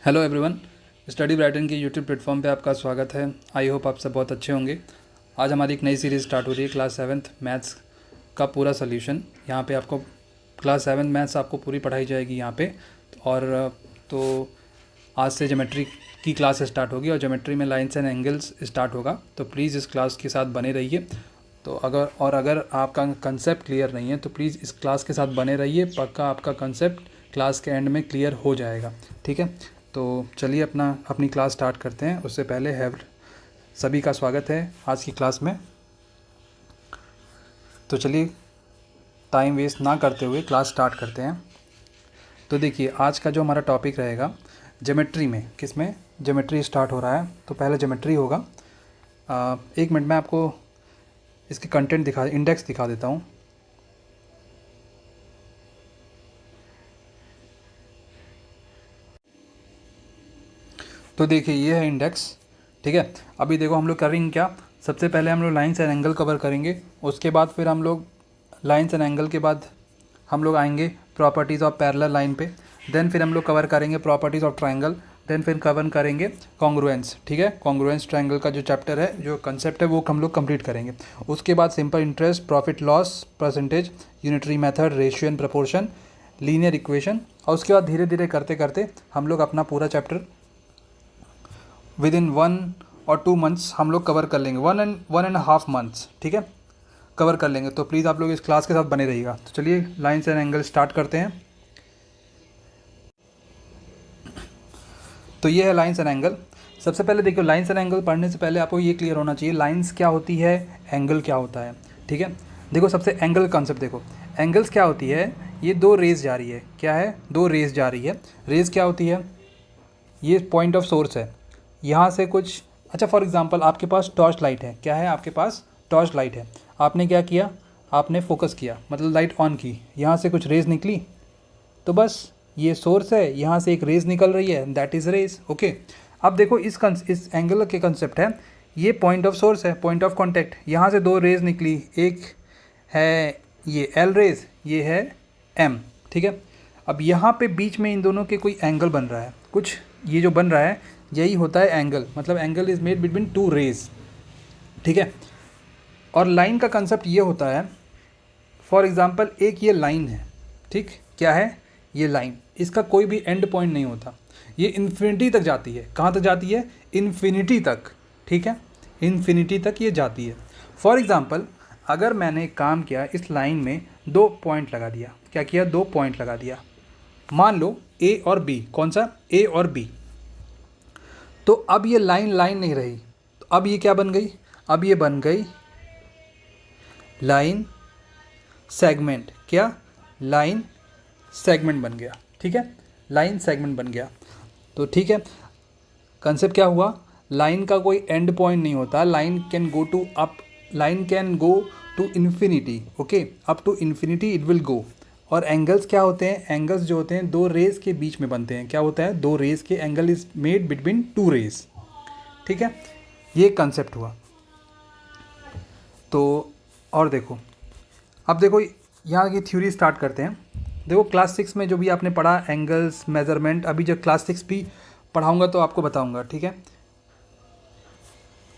Hello everyone. Study Brighton के YouTube platform पे आपका स्वागत है। आई होप आप सब बहुत अच्छे होंगे। आज हमारी एक नई सीरीज़ स्टार्ट हो रही है, क्लास 7th मैथ्स का पूरा सोल्यूशन। यहाँ पे आपको क्लास 7 मैथ्स आपको पूरी पढ़ाई जाएगी यहाँ पे। और तो आज से ज्योमेट्री की क्लास स्टार्ट होगी और ज्योमेट्री में लाइन्स एंड एंगल्स स्टार्ट होगा। तो प्लीज़ इस क्लास के साथ बने रहिए। तो अगर आपका कंसेप्ट क्लियर नहीं है तो प्लीज़ इस क्लास के साथ बने रहिए। पक्का आपका कंसेप्ट क्लास के एंड में क्लियर हो जाएगा। ठीक है, तो चलिए अपनी क्लास स्टार्ट करते हैं। उससे पहले सभी का स्वागत है आज की क्लास में। तो चलिए टाइम वेस्ट ना करते हुए क्लास स्टार्ट करते हैं। तो देखिए, आज का जो हमारा टॉपिक रहेगा ज्योमेट्री में, किसमें ज्योमेट्री स्टार्ट हो रहा है। तो पहले ज्योमेट्री होगा। एक मिनट में आपको इसके कंटेंट इंडेक्स दिखा देता हूँ। तो देखिए, ये है इंडेक्स। ठीक है, अभी देखो हम लोग करेंगे क्या। सबसे पहले हम लोग लाइन्स एंड एंगल कवर करेंगे। उसके बाद फिर हम लोग लाइन्स एंड एंगल के बाद हम लोग आएंगे प्रॉपर्टीज़ ऑफ पैरेलल लाइन पे। देन फिर हम लोग कवर करेंगे प्रॉपर्टीज़ ऑफ ट्रायंगल। देन फिर कवर करेंगे कॉन्ग्रुएंस। ठीक है, कॉन्ग्रुएंस ट्रायंगल का जो चैप्टर है, जो कंसेप्ट है, वो हम लोग कंप्लीट करेंगे। उसके बाद simple interest, profit loss, percentage, unitary method, ratio and proportion, linear equation. और उसके बाद धीरे धीरे करते करते हम लोग अपना पूरा चैप्टर विद इन 1 और 2 मंथ्स हम लोग कवर कर लेंगे। 1 and 1.5 मंथ्स, ठीक है, कवर कर लेंगे। तो प्लीज़ आप लोग इस क्लास के साथ बने रहिएगा। तो चलिए लाइन्स एंड एंगल स्टार्ट करते हैं। तो ये है लाइन्स एंड एंगल। सबसे पहले देखो, लाइन्स एंड एंगल पढ़ने से पहले आपको ये क्लियर होना चाहिए लाइन्स क्या होती है, एंगल क्या होता है। ठीक है, देखो सबसे एंगल कॉन्सेप्ट देखो। एंगल्स क्या होती है, ये दो रेज जा रही है। क्या है, दो रेज जा रही है। रेज क्या होती है, ये पॉइंट ऑफ सोर्स है। यहाँ से कुछ, अच्छा फॉर एग्जांपल आपके पास टॉर्च लाइट है। क्या है, आपके पास टॉर्च लाइट है। आपने क्या किया, आपने फोकस किया, मतलब लाइट ऑन की। यहाँ से कुछ रेज निकली, तो बस ये सोर्स है, यहाँ से एक रेज निकल रही है, दैट इज़ रेज। ओके, अब देखो इस एंगल के कंसेप्ट है, ये पॉइंट ऑफ सोर्स है, पॉइंट ऑफ कॉन्टैक्ट। यहाँ से दो रेज निकली, एक है ये एल रेज, ये है एम। ठीक है, अब यहाँ पे बीच में इन दोनों के कोई एंगल बन रहा है, कुछ ये जो बन रहा है यही होता है एंगल। मतलब angle is made between two rays. ठीक है, और लाइन का कंसेप्ट ये होता है, फॉर एग्जांपल एक ये लाइन है। ठीक, क्या है, ये लाइन, इसका कोई भी एंड पॉइंट नहीं होता, ये इन्फिनिटी तक जाती है। कहाँ तक जाती है, इन्फिनिटी तक। ठीक है, इन्फिनिटी तक ये जाती है। फॉर एग्जांपल अगर मैंने काम किया, इस लाइन में 2 पॉइंट लगा दिया। क्या किया, 2 पॉइंट लगा दिया। मान लो ए और बी, कौन सा, ए और बी। तो अब ये लाइन लाइन नहीं रही, तो अब ये क्या बन गई, अब ये बन गई लाइन सेगमेंट। क्या, लाइन सेगमेंट बन गया। ठीक है, लाइन सेगमेंट बन गया। तो ठीक है, कंसेप्ट क्या हुआ, लाइन का कोई एंड पॉइंट नहीं होता। Line can go to up, line can go to infinity. Okay, up to infinity it will go. और एंगल्स क्या होते हैं, एंगल्स जो होते हैं दो रेज के बीच में बनते हैं। क्या होता है, दो रेज के angle is made between two rays. ठीक है, ये कंसेप्ट हुआ। तो और देखो, अब देखो यहाँ की थ्योरी स्टार्ट करते हैं। देखो क्लास 6 में जो भी आपने पढ़ा एंगल्स, मेजरमेंट, अभी जब क्लास 6 भी पढ़ाऊँगा तो आपको बताऊँगा। ठीक है,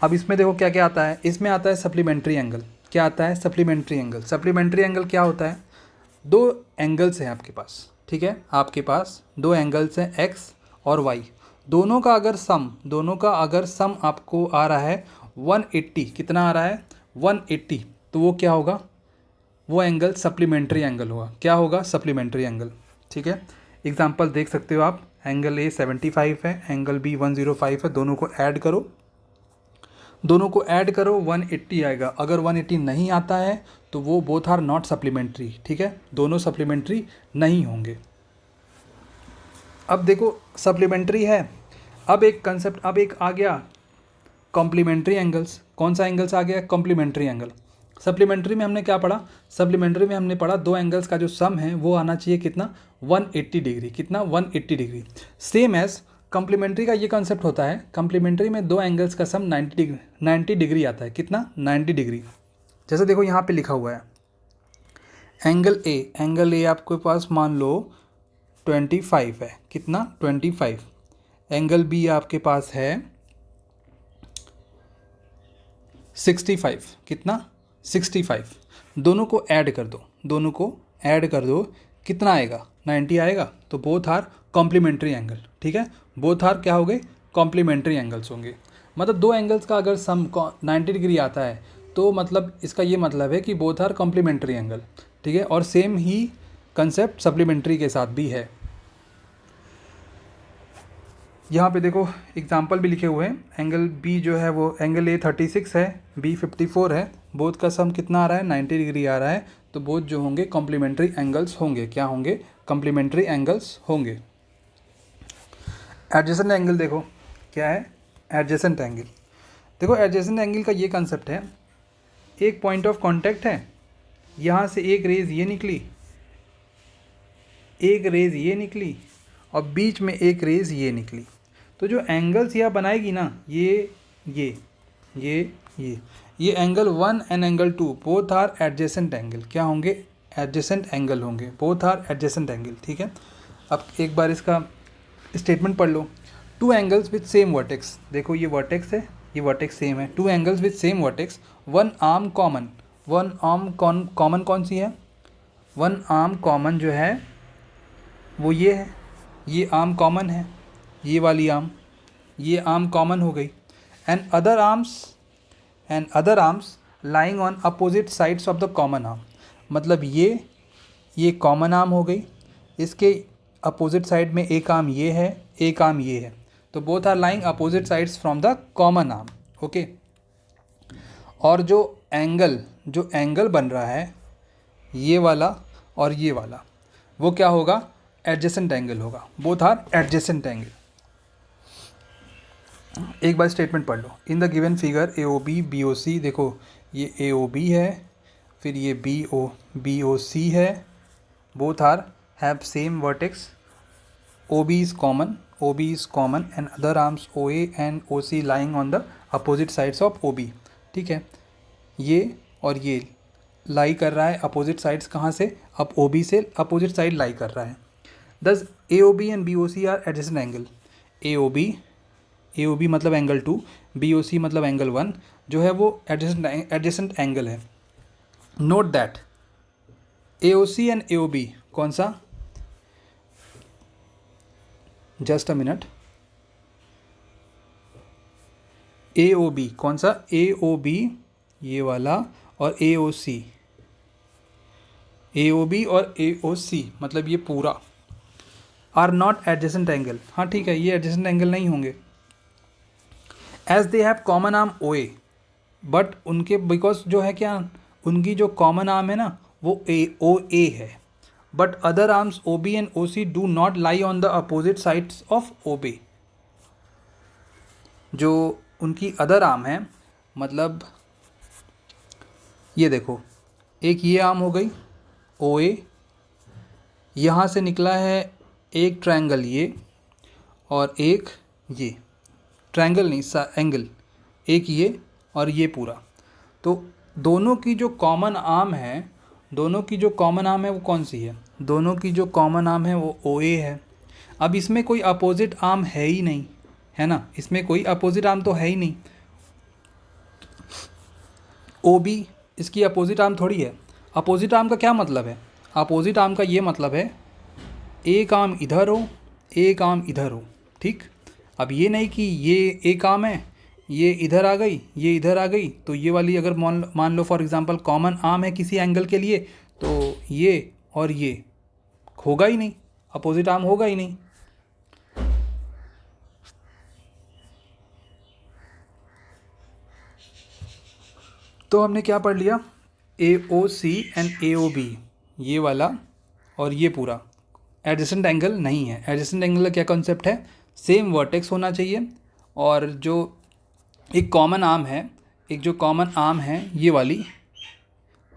अब इसमें देखो क्या क्या आता है। इसमें आता है सप्लीमेंट्री एंगल। क्या आता है, सप्लीमेंट्री एंगल। सप्लीमेंट्री एंगल क्या होता है, दो एंगल्स हैं आपके पास। ठीक है, आपके पास दो एंगल्स हैं एक्स और वाई। दोनों का अगर सम आपको आ रहा है 180, कितना आ रहा है, 180, तो वो क्या होगा, वो एंगल सप्लीमेंट्री एंगल होगा। क्या होगा, सप्लीमेंट्री एंगल। ठीक है, एग्जांपल देख सकते हो आप, एंगल ए 75 है, एंगल बी 105 है। दोनों को ऐड करो 180 आएगा। अगर 180 नहीं आता है तो वो बोथ आर नॉट सप्लीमेंट्री। ठीक है, दोनों सप्लीमेंट्री नहीं होंगे। अब देखो सप्लीमेंट्री है, अब एक कंसेप्ट, अब एक आ गया कॉम्प्लीमेंट्री एंगल्स। कौन सा एंगल्स आ गया, कॉम्प्लीमेंट्री एंगल। सप्लीमेंट्री में हमने क्या पढ़ा, सप्लीमेंट्री में हमने पढ़ा दो एंगल्स का जो सम है वो आना चाहिए कितना, 180 डिग्री। कितना, 180 डिग्री। सेम एज कॉम्प्लीमेंट्री का ये कॉन्सेप्ट होता है, कॉम्प्लीमेंट्री में दो एंगल्स का सम 90 डिग्री आता है। कितना, 90 डिग्री। जैसे देखो यहाँ पे लिखा हुआ है एंगल ए आपके पास मान लो 25 है। कितना, 25। एंगल बी आपके पास है 65, कितना 65, दोनों को ऐड कर दो, दोनों को ऐड कर दो, कितना आएगा 90 आएगा। तो बोथ आर कॉम्प्लीमेंट्री एंगल, ठीक है, बोथ आर क्या हो गए कॉम्प्लीमेंट्री एंगल्स होंगे। मतलब दो एंगल्स का अगर सम 90 डिग्री आता है तो मतलब इसका ये मतलब है कि बोथ आर कॉम्प्लीमेंट्री एंगल, ठीक है। और सेम ही कंसेप्ट सप्लीमेंट्री के साथ भी है। यहाँ पे देखो एग्जाम्पल भी लिखे हुए हैं, एंगल बी जो है वो एंगल ए 36 है, बी 54 है, बोथ का सम कितना आ रहा है 90 डिग्री आ रहा है। तो बोथ जो होंगे कॉम्प्लीमेंट्री एंगल्स होंगे, क्या होंगे कॉम्प्लीमेंट्री एंगल्स होंगे। एडजेसेंट एंगल देखो क्या है, एडजेसेंट एंगल, देखो एडजेसेंट एंगल का ये कंसेप्ट है, एक पॉइंट ऑफ कांटेक्ट है, यहाँ से एक रेज ये निकली, एक रेज ये निकली और बीच में एक रेज ये निकली। तो जो एंगल्स यह बनाएगी ना ये ये angle 1 and angle 2 both are adjacent angle, क्या होंगे एडजेसेंट एंगल होंगे, बोथ आर एडजेसेंट एंगल, ठीक है। अब एक बार इसका स्टेटमेंट पढ़ लो, two angles with same vertex, देखो ये वर्टेक्स है, ये वर्टेक्स सेम है, two angles with same vertex, one arm common, one arm common कौन सी है, वन आर्म कॉमन जो है वो ये है, ये आर्म कॉमन है, ये वाली आर्म, ये आर्म कॉमन हो गई, and other arms lying on opposite sides of the common arm, मतलब ये कॉमन आर्म हो गई, इसके अपोजिट साइड में एक आर्म ये है, एक आर्म ये है, तो both are lying opposite sides from the common arm, okay. और जो एंगल बन रहा है ये वाला और ये वाला, वो क्या होगा एडजेसेंट एंगल होगा, बोथ आर एडजेसेंट एंगल। एक बार स्टेटमेंट पढ़ लो, in the given figure A O B B O C, देखो ये ए ओ बी है, फिर ये बी ओ सी है, both are have same vertex, O B is common and other arms O A and O C lying on the opposite sides of O B, ठीक है। ये और ये लाई कर रहा है अपोजिट साइड्स कहाँ से, अब ओ बी से अपोजिट साइड लाई कर रहा है। Thus A O B and B O C are adjacent angle, A O B मतलब एंगल 2, बी ओ सी मतलब एंगल 1 जो है वो एडजेसेंट एंगल है। Note that A O C and A O B कौन सा, just a minute, A O B कौन सा, ए ओ बी ये वाला और A O C, A O B और ए ओ सी मतलब ये पूरा आर नॉट एडजेसेंट एंगल, हाँ ठीक है ये एडजेसेंट एंगल नहीं होंगे। As they have common arm O A, but उनके बिकॉज जो है क्या, उनकी जो कॉमन आर्म है ना वो ओ ए है, but other arms O B and O C do not lie on the opposite sides of O B. जो उनकी अदर आर्म है मतलब ये देखो, एक ये आर्म हो गई ओ ए, यहाँ से निकला है एक ट्रायंगल ये और एक ये, ट्रायंगल नहीं एंगल, एक ये और ये पूरा, तो दोनों की जो कॉमन आर्म है, दोनों की जो कॉमन आर्म है वो कौन सी है, दोनों की जो कॉमन आर्म है वो ओ ए है। अब इसमें कोई अपोजिट आर्म है ही नहीं, है ना, इसमें कोई अपोजिट आर्म तो है ही नहीं, ओ बी इसकी अपोजिट आर्म थोड़ी है। अपोजिट आर्म का क्या मतलब है, अपोजिट आर्म का ये मतलब है एक आर्म इधर हो, एक आर्म इधर हो, ठीक। अब ये नहीं कि ये एक आर्म है, ये इधर आ गई, ये इधर आ गई, तो ये वाली अगर मान लो फॉर एग्जांपल कॉमन आर्म है किसी एंगल के लिए, तो ये और ये होगा ही नहीं, अपोजिट आर्म होगा ही नहीं। तो हमने क्या पढ़ लिया, ए O C and A O B ये वाला और ये पूरा एडजेसेंट एंगल नहीं है। एडजेसेंट एंगल का क्या कॉन्सेप्ट है, सेम वर्टेक्स होना चाहिए और जो एक कॉमन आर्म है, एक जो कॉमन आर्म है ये वाली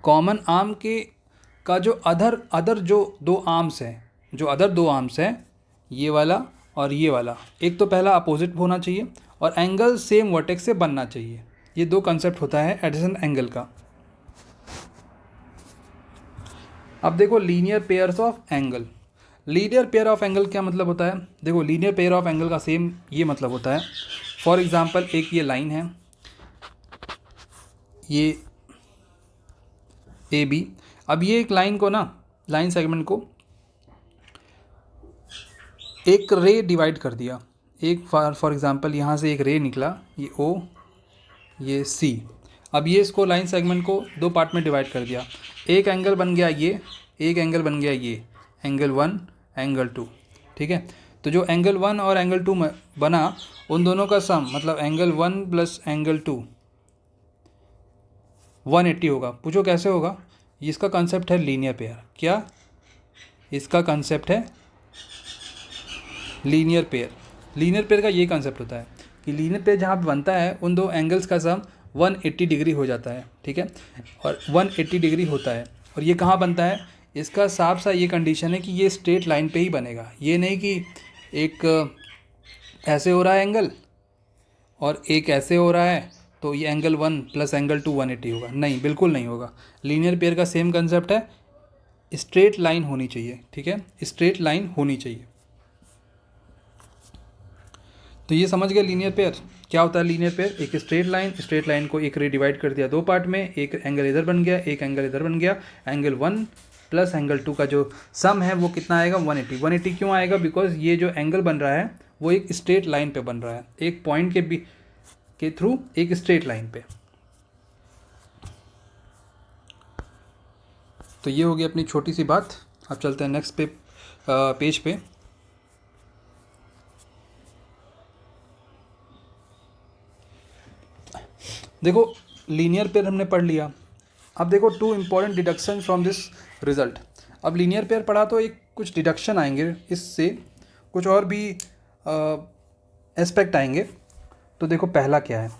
कॉमन आर्म के का जो अदर जो दो आर्म्स हैं, जो अदर दो आर्म्स हैं ये वाला और ये वाला, एक तो पहला अपोजिट होना चाहिए और एंगल सेम वर्टेक्स से बनना चाहिए। ये दो कंसेप्ट होता है एडजेसेंट एंगल का। अब देखो linear pairs of angle, linear pair of angle क्या मतलब होता है? देखो लीनियर पेयर ऑफ एंगल का सेम ये मतलब होता है, फॉर एग्जांपल एक ये लाइन है, ये ए बी। अब ये एक लाइन को ना, लाइन सेगमेंट को एक रे डिवाइड कर दिया, एक फॉर एग्जांपल यहाँ से एक रे निकला, ये ओ ये सी। अब ये इसको लाइन सेगमेंट को दो पार्ट में डिवाइड कर दिया, एक एंगल बन गया ये, एक एंगल बन गया ये, एंगल 1 एंगल 2। ठीक है, तो जो एंगल 1 और एंगल 2 में बना उन दोनों का सम मतलब एंगल 1 प्लस एंगल 2 180 होगा। पूछो कैसे होगा? इसका कंसेप्ट है लीनियर पेयर। क्या इसका कंसेप्ट है? Linear pair. लीनियर पेयर का ये कंसेप्ट होता है कि लीनियर पेयर जहाँ पे बनता है उन दो एंगल्स का सम 180 डिग्री हो जाता है। ठीक है, और 180 डिग्री होता है, और ये कहाँ बनता है? इसका साफ सा ये कंडीशन है कि ये स्ट्रेट लाइन पे ही बनेगा, ये नहीं कि एक ऐसे हो रहा है एंगल और एक ऐसे हो रहा है तो ये एंगल 1 प्लस एंगल 2 180 होगा। नहीं, बिल्कुल नहीं होगा। लीनियर पेयर का सेम कंसेप्ट है, स्ट्रेट लाइन होनी चाहिए। ठीक है, स्ट्रेट लाइन होनी चाहिए। तो ये समझ गए लीनियर पेयर क्या होता है। लीनियर पेयर एक स्ट्रेट लाइन को एक रे डिवाइड कर दिया दो पार्ट में, एक एंगल इधर बन गया, एक एंगल इधर बन गया। एंगल 1 प्लस एंगल 2 का जो सम है वो कितना आएगा? 180। 180 क्यों आएगा? बिकॉज ये जो एंगल बन रहा है वो एक स्ट्रेट लाइन पे बन रहा है, एक पॉइंट के थ्रू एक स्ट्रेट लाइन पे। तो ये होगी अपनी छोटी सी बात। अब चलते हैं नेक्स्ट पेज पे। देखो लीनियर पेयर हमने पढ़ लिया। अब देखो two important deduction from this result. अब लीनियर पेयर पढ़ा तो एक कुछ डिडक्शन आएंगे, इससे कुछ और भी एस्पेक्ट आएंगे। तो देखो पहला क्या है?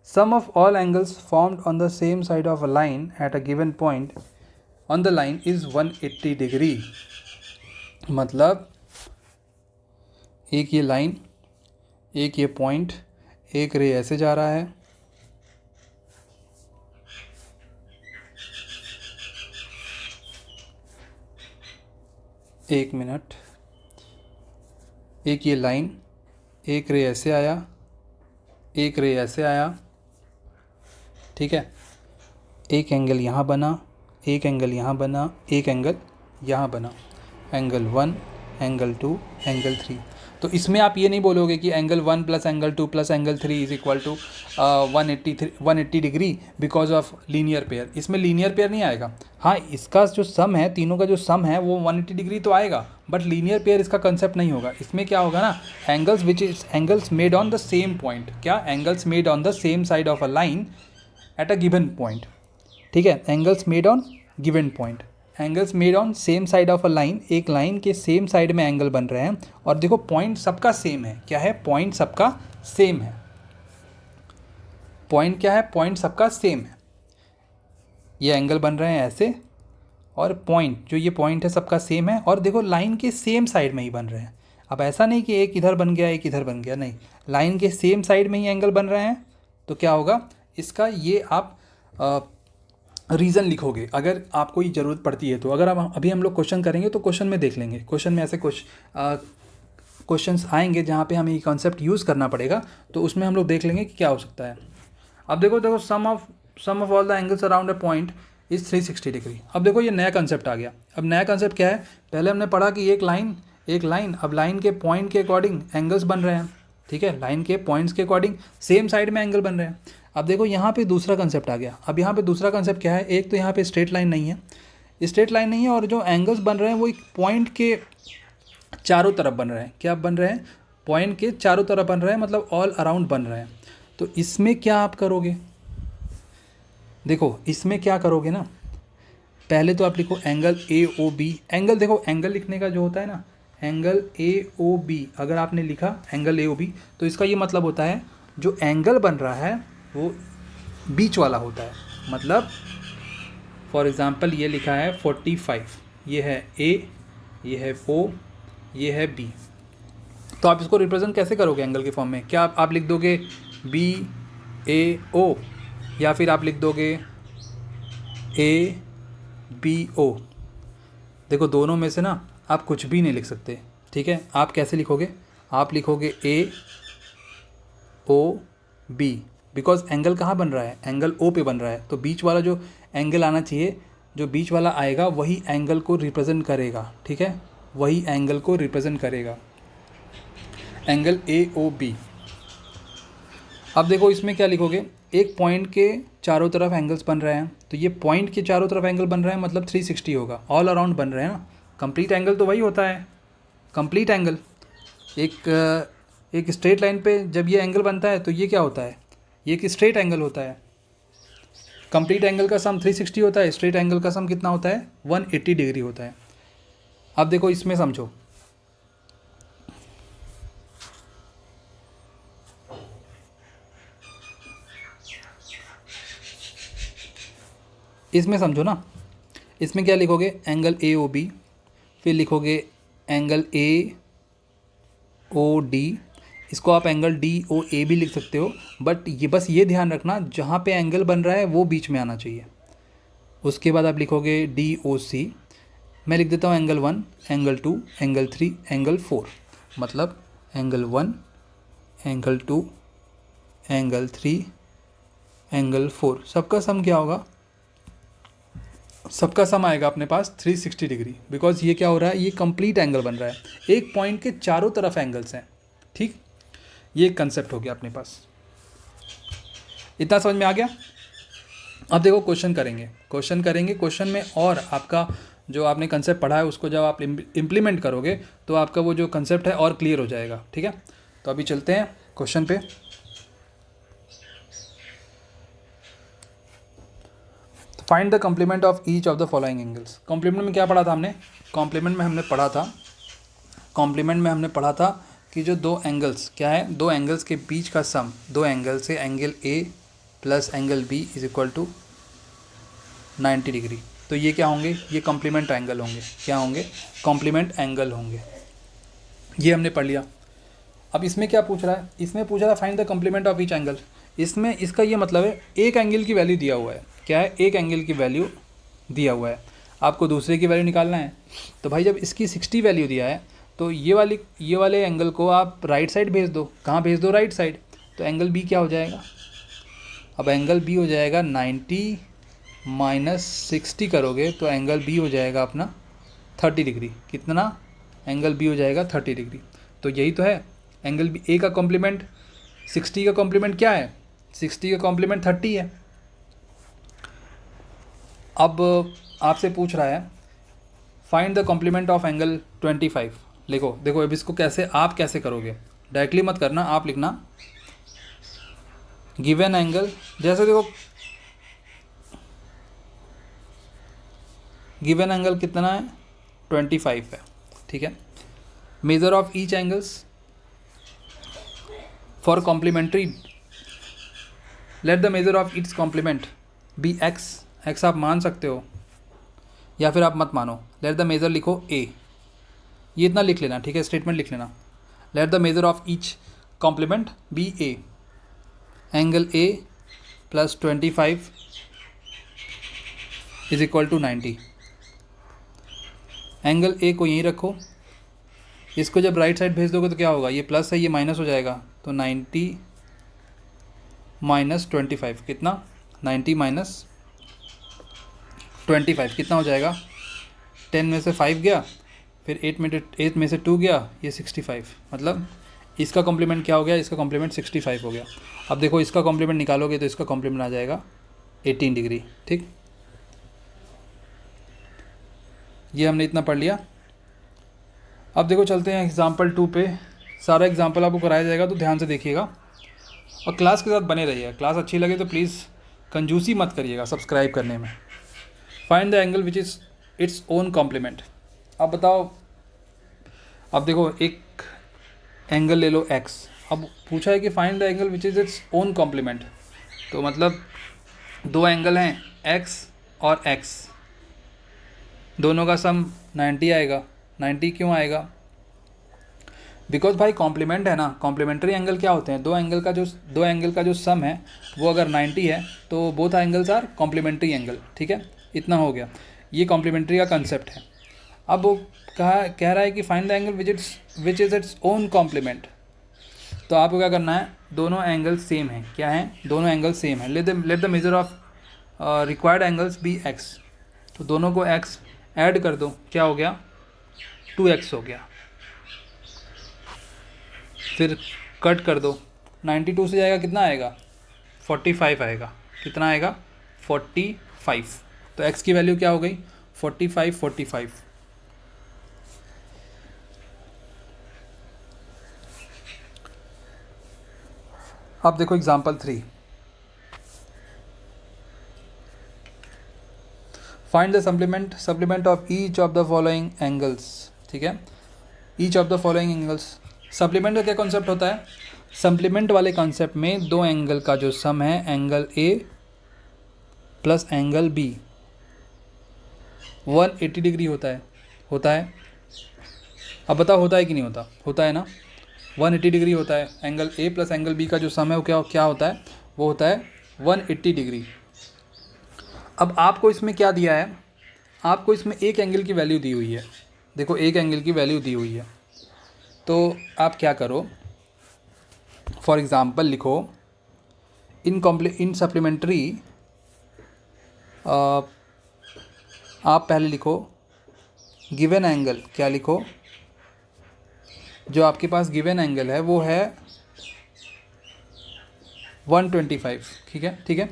Sum of all angles formed on the same side of a line at a given point on the line is 180 degree. मतलब एक ये लाइन, एक ये पॉइंट, एक रे ऐसे जा रहा है, एक मिनट, एक ये लाइन, एक रे ऐसे आया, एक रे ऐसे आया। ठीक है, एक एंगल यहाँ बना, एक एंगल यहाँ बना, एक एंगल यहाँ बना, एंगल 1 एंगल 2 एंगल 3। तो इसमें आप ये नहीं बोलोगे कि angle 1 plus angle 2 plus angle 3 is equal to 180 degree because of linear pair. इसमें लीनियर पेयर नहीं आएगा। हाँ, इसका जो सम है, तीनों का जो सम है वो 180 डिग्री तो आएगा, बट लीनियर पेयर इसका कंसेप्ट नहीं होगा। इसमें क्या होगा ना, angles which is angles made on the same point. क्या? Angles made on the same side of a line at a given point. ठीक है, angles made on given point, angles made on same side of a line. एक line के same side में angle बन रहे हैं, और देखो पॉइंट सबका सेम है। क्या है? पॉइंट सबका सेम है। पॉइंट क्या है? पॉइंट सबका सेम है। ये एंगल बन रहे हैं ऐसे, और पॉइंट जो ये पॉइंट है सबका सेम है, और देखो लाइन के सेम साइड में ही बन रहे हैं। अब ऐसा नहीं कि एक इधर बन गया एक इधर बन गया, नहीं, लाइन के सेम साइड में ही एंगल बन रहे हैं। तो क्या होगा इसका? ये आप रीज़न लिखोगे अगर आपको ये ज़रूरत पड़ती है तो। अगर अब अभी हम लोग क्वेश्चन करेंगे तो क्वेश्चन में देख लेंगे, क्वेश्चन में ऐसे कुछ क्वेश्चंस आएंगे जहाँ पे हमें ये कॉन्सेप्ट यूज़ करना पड़ेगा, तो उसमें हम लोग देख लेंगे कि क्या हो सकता है। अब देखो sum of all the angles around a point is 360 degree. अब देखो ये नया कंसेप्ट आ गया। अब नया कंसेप्ट क्या है? पहले हमने पढ़ा कि एक लाइन, अब लाइन के पॉइंट के अकॉर्डिंग एंगल्स बन रहे हैं। ठीक है, लाइन के पॉइंट्स के अकॉर्डिंग सेम साइड में एंगल बन रहे हैं। अब देखो यहाँ पे दूसरा कंसेप्ट आ गया। अब यहाँ पे दूसरा कंसेप्ट क्या है? एक तो यहाँ पे स्ट्रेट लाइन नहीं है, और जो एंगल्स बन रहे हैं वो एक पॉइंट के चारों तरफ बन रहे हैं। क्या बन रहे हैं? पॉइंट के चारों तरफ बन रहे हैं, मतलब ऑल अराउंड बन रहे हैं। तो इसमें क्या आप करोगे? देखो इसमें क्या करोगे ना, पहले तो आप लिखो एंगल AOB। एंगल देखो, एंगल लिखने का जो होता है ना, एंगल AOB अगर आपने लिखा एंगल AOB, तो इसका ये मतलब होता है जो एंगल बन रहा है वो बीच वाला होता है। मतलब फॉर एग्ज़ाम्पल ये लिखा है 45, ये है A, ये है O, ये है B। तो आप इसको रिप्रेजेंट कैसे करोगे एंगल के फॉर्म में? क्या आप लिख दोगे BAO, या फिर आप लिख दोगे ABO? देखो दोनों में से ना आप कुछ भी नहीं लिख सकते, ठीक है। आप कैसे लिखोगे, आप लिखोगे ए ओ बी, बिकॉज एंगल कहाँ बन रहा है, एंगल ओ पे बन रहा है, तो बीच वाला जो एंगल आना चाहिए, जो बीच वाला आएगा वही एंगल को रिप्रेजेंट करेगा, ठीक है, वही एंगल को रिप्रेजेंट करेगा, एंगल ए ओ बी। अब देखो इसमें क्या लिखोगे, एक पॉइंट के चारों तरफ एंगल्स बन रहे हैं, तो ये पॉइंट के चारों तरफ एंगल बन रहा है मतलब 360 होगा, ऑल अराउंड बन रहे हैं ना। कंप्लीट एंगल तो वही होता है, कंप्लीट एंगल। एक स्ट्रेट लाइन पे जब ये एंगल बनता है तो ये क्या होता है, ये एक स्ट्रेट एंगल होता है। कंप्लीट एंगल का सम 360 होता है, स्ट्रेट एंगल का सम कितना होता है, 180 डिग्री होता है। अब देखो इसमें समझो, इसमें समझो ना, इसमें क्या लिखोगे, एंगल ए ओ बी, फिर लिखोगे एंगल ए ओ डी, इसको आप एंगल डी ओ ए भी लिख सकते हो, बट ये बस ये ध्यान रखना जहाँ पे एंगल बन रहा है वो बीच में आना चाहिए। उसके बाद आप लिखोगे डी ओ सी, मैं लिख देता हूँ एंगल 1, एंगल 2, एंगल 3, एंगल 4, मतलब एंगल 1, एंगल 2, एंगल 3, एंगल 4, सबका सम क्या होगा, सबका सम आएगा अपने पास 360 डिग्री, बिकॉज ये क्या हो रहा है, ये कंप्लीट एंगल बन रहा है, एक पॉइंट के चारों तरफ एंगल्स हैं, ठीक। ये एक कंसेप्ट हो गया अपने पास, इतना समझ में आ गया। अब देखो क्वेश्चन करेंगे, क्वेश्चन में और आपका जो आपने कंसेप्ट पढ़ा है उसको जब आप इम्प्लीमेंट करोगे तो आपका वो जो कंसेप्ट है और क्लियर हो जाएगा, ठीक है। तो अभी चलते हैं क्वेश्चन पे। Find the complement of each of the following angles. Complement में क्या पढ़ा था हमने, कॉम्प्लीमेंट में हमने पढ़ा था कि जो दो एंगल्स क्या है, दो एंगल्स के बीच का सम, दो एंगल से angle A plus angle B is equal to 90 degree, तो ये क्या होंगे, ये कॉम्प्लीमेंट एंगल होंगे, क्या होंगे, कॉम्प्लीमेंट एंगल होंगे। ये हमने पढ़ लिया। अब इसमें क्या पूछ रहा है, इसमें पूछ रहा है find the complement of each angle. इसमें इसका ये मतलब है एक एंगल की वैल्यू दिया हुआ है, क्या है, एक एंगल की वैल्यू दिया हुआ है, आपको दूसरे की वैल्यू निकालना है। तो भाई जब इसकी 60 वैल्यू दिया है तो ये वाले एंगल को आप राइट साइड भेज दो, कहाँ भेज दो, राइट साइड, तो एंगल बी क्या हो जाएगा, अब एंगल बी हो जाएगा 90 माइनस 60 करोगे तो एंगल बी हो जाएगा अपना 30 डिग्री, कितना, एंगल बी हो जाएगा 30 डिग्री। तो यही तो है एंगल बी, ए का कॉम्प्लीमेंट 60 का कॉम्प्लीमेंट क्या है, 60 का कॉम्प्लीमेंट 30 है। अब आपसे पूछ रहा है find the complement of angle 25, लिखो। देखो अब इसको आप कैसे करोगे, डायरेक्टली मत करना, आप लिखना गिवन एंगल, जैसे देखो गिवन एंगल कितना है, 25 है, ठीक है। Measure of each angles for complementary, let the measure of its complement be X आप मान सकते हो या फिर आप मत मानो। लेट द मेजर लिखो ए, ये इतना लिख लेना, ठीक है, स्टेटमेंट लिख लेना। Let the measure of each complement be A, angle A plus 25 is equal to 90। Angle A को यहीं रखो, इसको जब राइट साइड भेज दोगे तो क्या होगा, ये प्लस है ये माइनस हो जाएगा, तो 90 माइनस 25 कितना, 90 माइनस 25 कितना हो जाएगा, 10 में से 5 गया, फिर 8 में से 2 गया, ये 65, मतलब इसका कॉम्प्लीमेंट क्या हो गया, इसका कॉम्प्लीमेंट 65 हो गया। अब देखो इसका कॉम्प्लीमेंट निकालोगे तो इसका कॉम्प्लीमेंट आ जाएगा 18 डिग्री, ठीक। ये हमने इतना पढ़ लिया। अब देखो चलते हैं एग्जाम्पल 2 पे। सारा एग्जाम्पल आपको कराया जाएगा तो ध्यान से देखिएगा और क्लास के साथ बने रहिएगा। क्लास अच्छी लगे तो प्लीज़ कंजूसी मत करिएगा सब्सक्राइब करने में। Find the angle which is its own complement. अब बताओ, अब देखो एक एंगल ले लो x, अब पूछा है कि find the angle which is its own complement, तो मतलब दो एंगल हैं x और x, दोनों का सम 90 आएगा। 90 क्यों आएगा, बिकॉज भाई कॉम्प्लीमेंट है ना, कॉम्प्लीमेंट्री एंगल क्या होते हैं, दो एंगल का जो सम है वो अगर 90 है तो both angles are complementary angle, ठीक है। इतना हो गया, ये कॉम्प्लीमेंट्री का कंसेप्ट है। अब कह रहा है कि find the angle which is its own complement. तो आपको क्या करना है, दोनों एंगल सेम हैं। क्या हैं? दोनों एंगल सेम है। Let the measure of required angles be X. तो दोनों को एक्स ऐड कर दो, क्या हो गया? 2x हो गया। फिर कट कर दो, 92 से जाएगा कितना आएगा? 45 आएगा। कितना आएगा? 45। तो x की वैल्यू क्या हो गई? 45। अब देखो example 3। Find the supplement of each of the following angles. ठीक है, each of the following angles. Supplement का क्या कॉन्सेप्ट होता है? सप्लीमेंट वाले कॉन्सेप्ट में दो एंगल का जो सम है, angle A plus angle B, 180 degree होता है। अब बताओ होता है कि नहीं होता? होता है ना, 180 डिग्री होता है। Angle A plus angle B का जो सम है वो क्या होता है? वो होता है 180 डिग्री। अब आपको इसमें क्या दिया है? आपको इसमें एक एंगल की वैल्यू दी हुई है। देखो, एक एंगल की वैल्यू दी हुई है। तो आप क्या करो, फॉर एग्ज़ाम्पल लिखो इन सप्लीमेंट्री, आप पहले लिखो गिवन एंगल। क्या लिखो? जो आपके पास गिवन एंगल है वो है 125। ठीक है।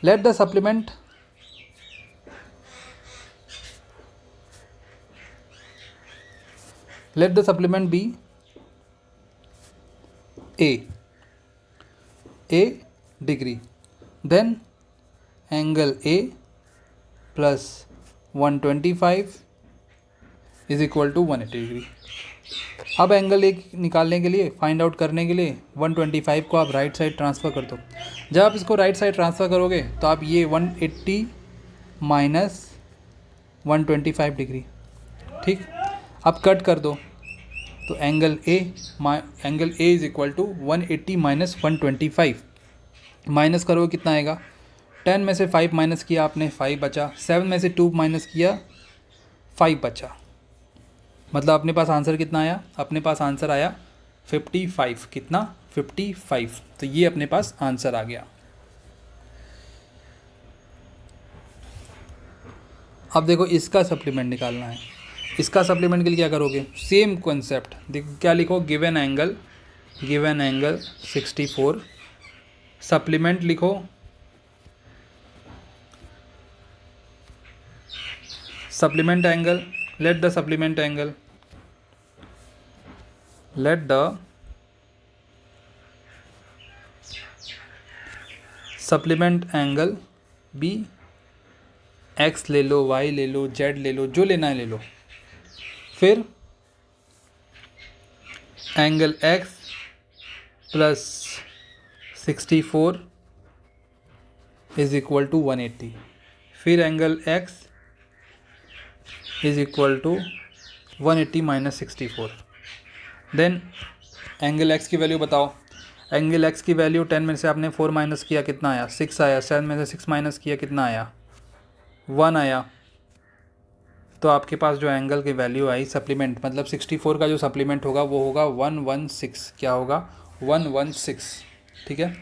Let the supplement be A degree, then angle A plus 125 is equal to 180 degree. अब एंगल एक निकालने के लिए, फाइंड आउट करने के लिए 125 को आप राइट साइड ट्रांसफ़र कर दो। जब आप इसको राइट साइड ट्रांसफ़र करोगे तो आप ये 180 माइनस 125 डिग्री, ठीक, अब कट कर दो। तो angle A is equal to 180 minus 125। Minus करोगे कितना आएगा? 10 में से 5 माइनस किया आपने, 5 बचा। 7 में से 2 माइनस किया, 5 बचा। मतलब अपने पास आंसर कितना आया? अपने पास आंसर आया 55। कितना? 55। तो ये अपने पास आंसर आ गया। अब देखो इसका सप्लीमेंट निकालना है। इसका सप्लीमेंट के लिए क्या करोगे? Same concept. देखो क्या लिखो, गिवन एंगल 64। सप्लीमेंट लिखो supplement angle. Let the supplement angle B X ले लो, वाई ले लो, जेड ले लो, जो लेना है ले लो। फिर angle X plus 64 is equal to 180। फिर angle X is equal to 180 minus 64। Then angle X की वैल्यू बताओ। एंगल एक्स की वैल्यू 10 में से आपने 4 माइनस किया, कितना आया? 6 आया। 7 में से 6 माइनस किया, कितना आया? 1 आया। तो आपके पास जो एंगल की वैल्यू आई सप्लीमेंट, मतलब 64 का जो सप्लीमेंट होगा वो होगा 116। क्या होगा? 116। ठीक है,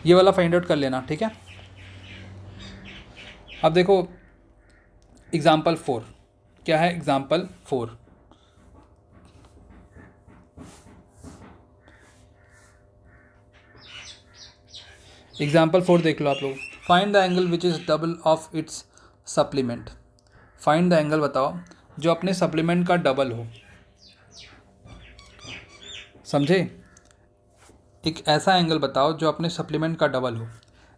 ये वाला फाइंड आउट कर लेना। ठीक है, अब देखो एग्जाम्पल 4 क्या है। एग्जाम्पल 4, एग्जाम्पल 4 देख लो आप लोग। Find the angle which is double of its supplement. Find the angle बताओ जो अपने सप्लीमेंट का डबल हो। समझे? एक ऐसा एंगल बताओ जो अपने सप्लीमेंट का डबल हो।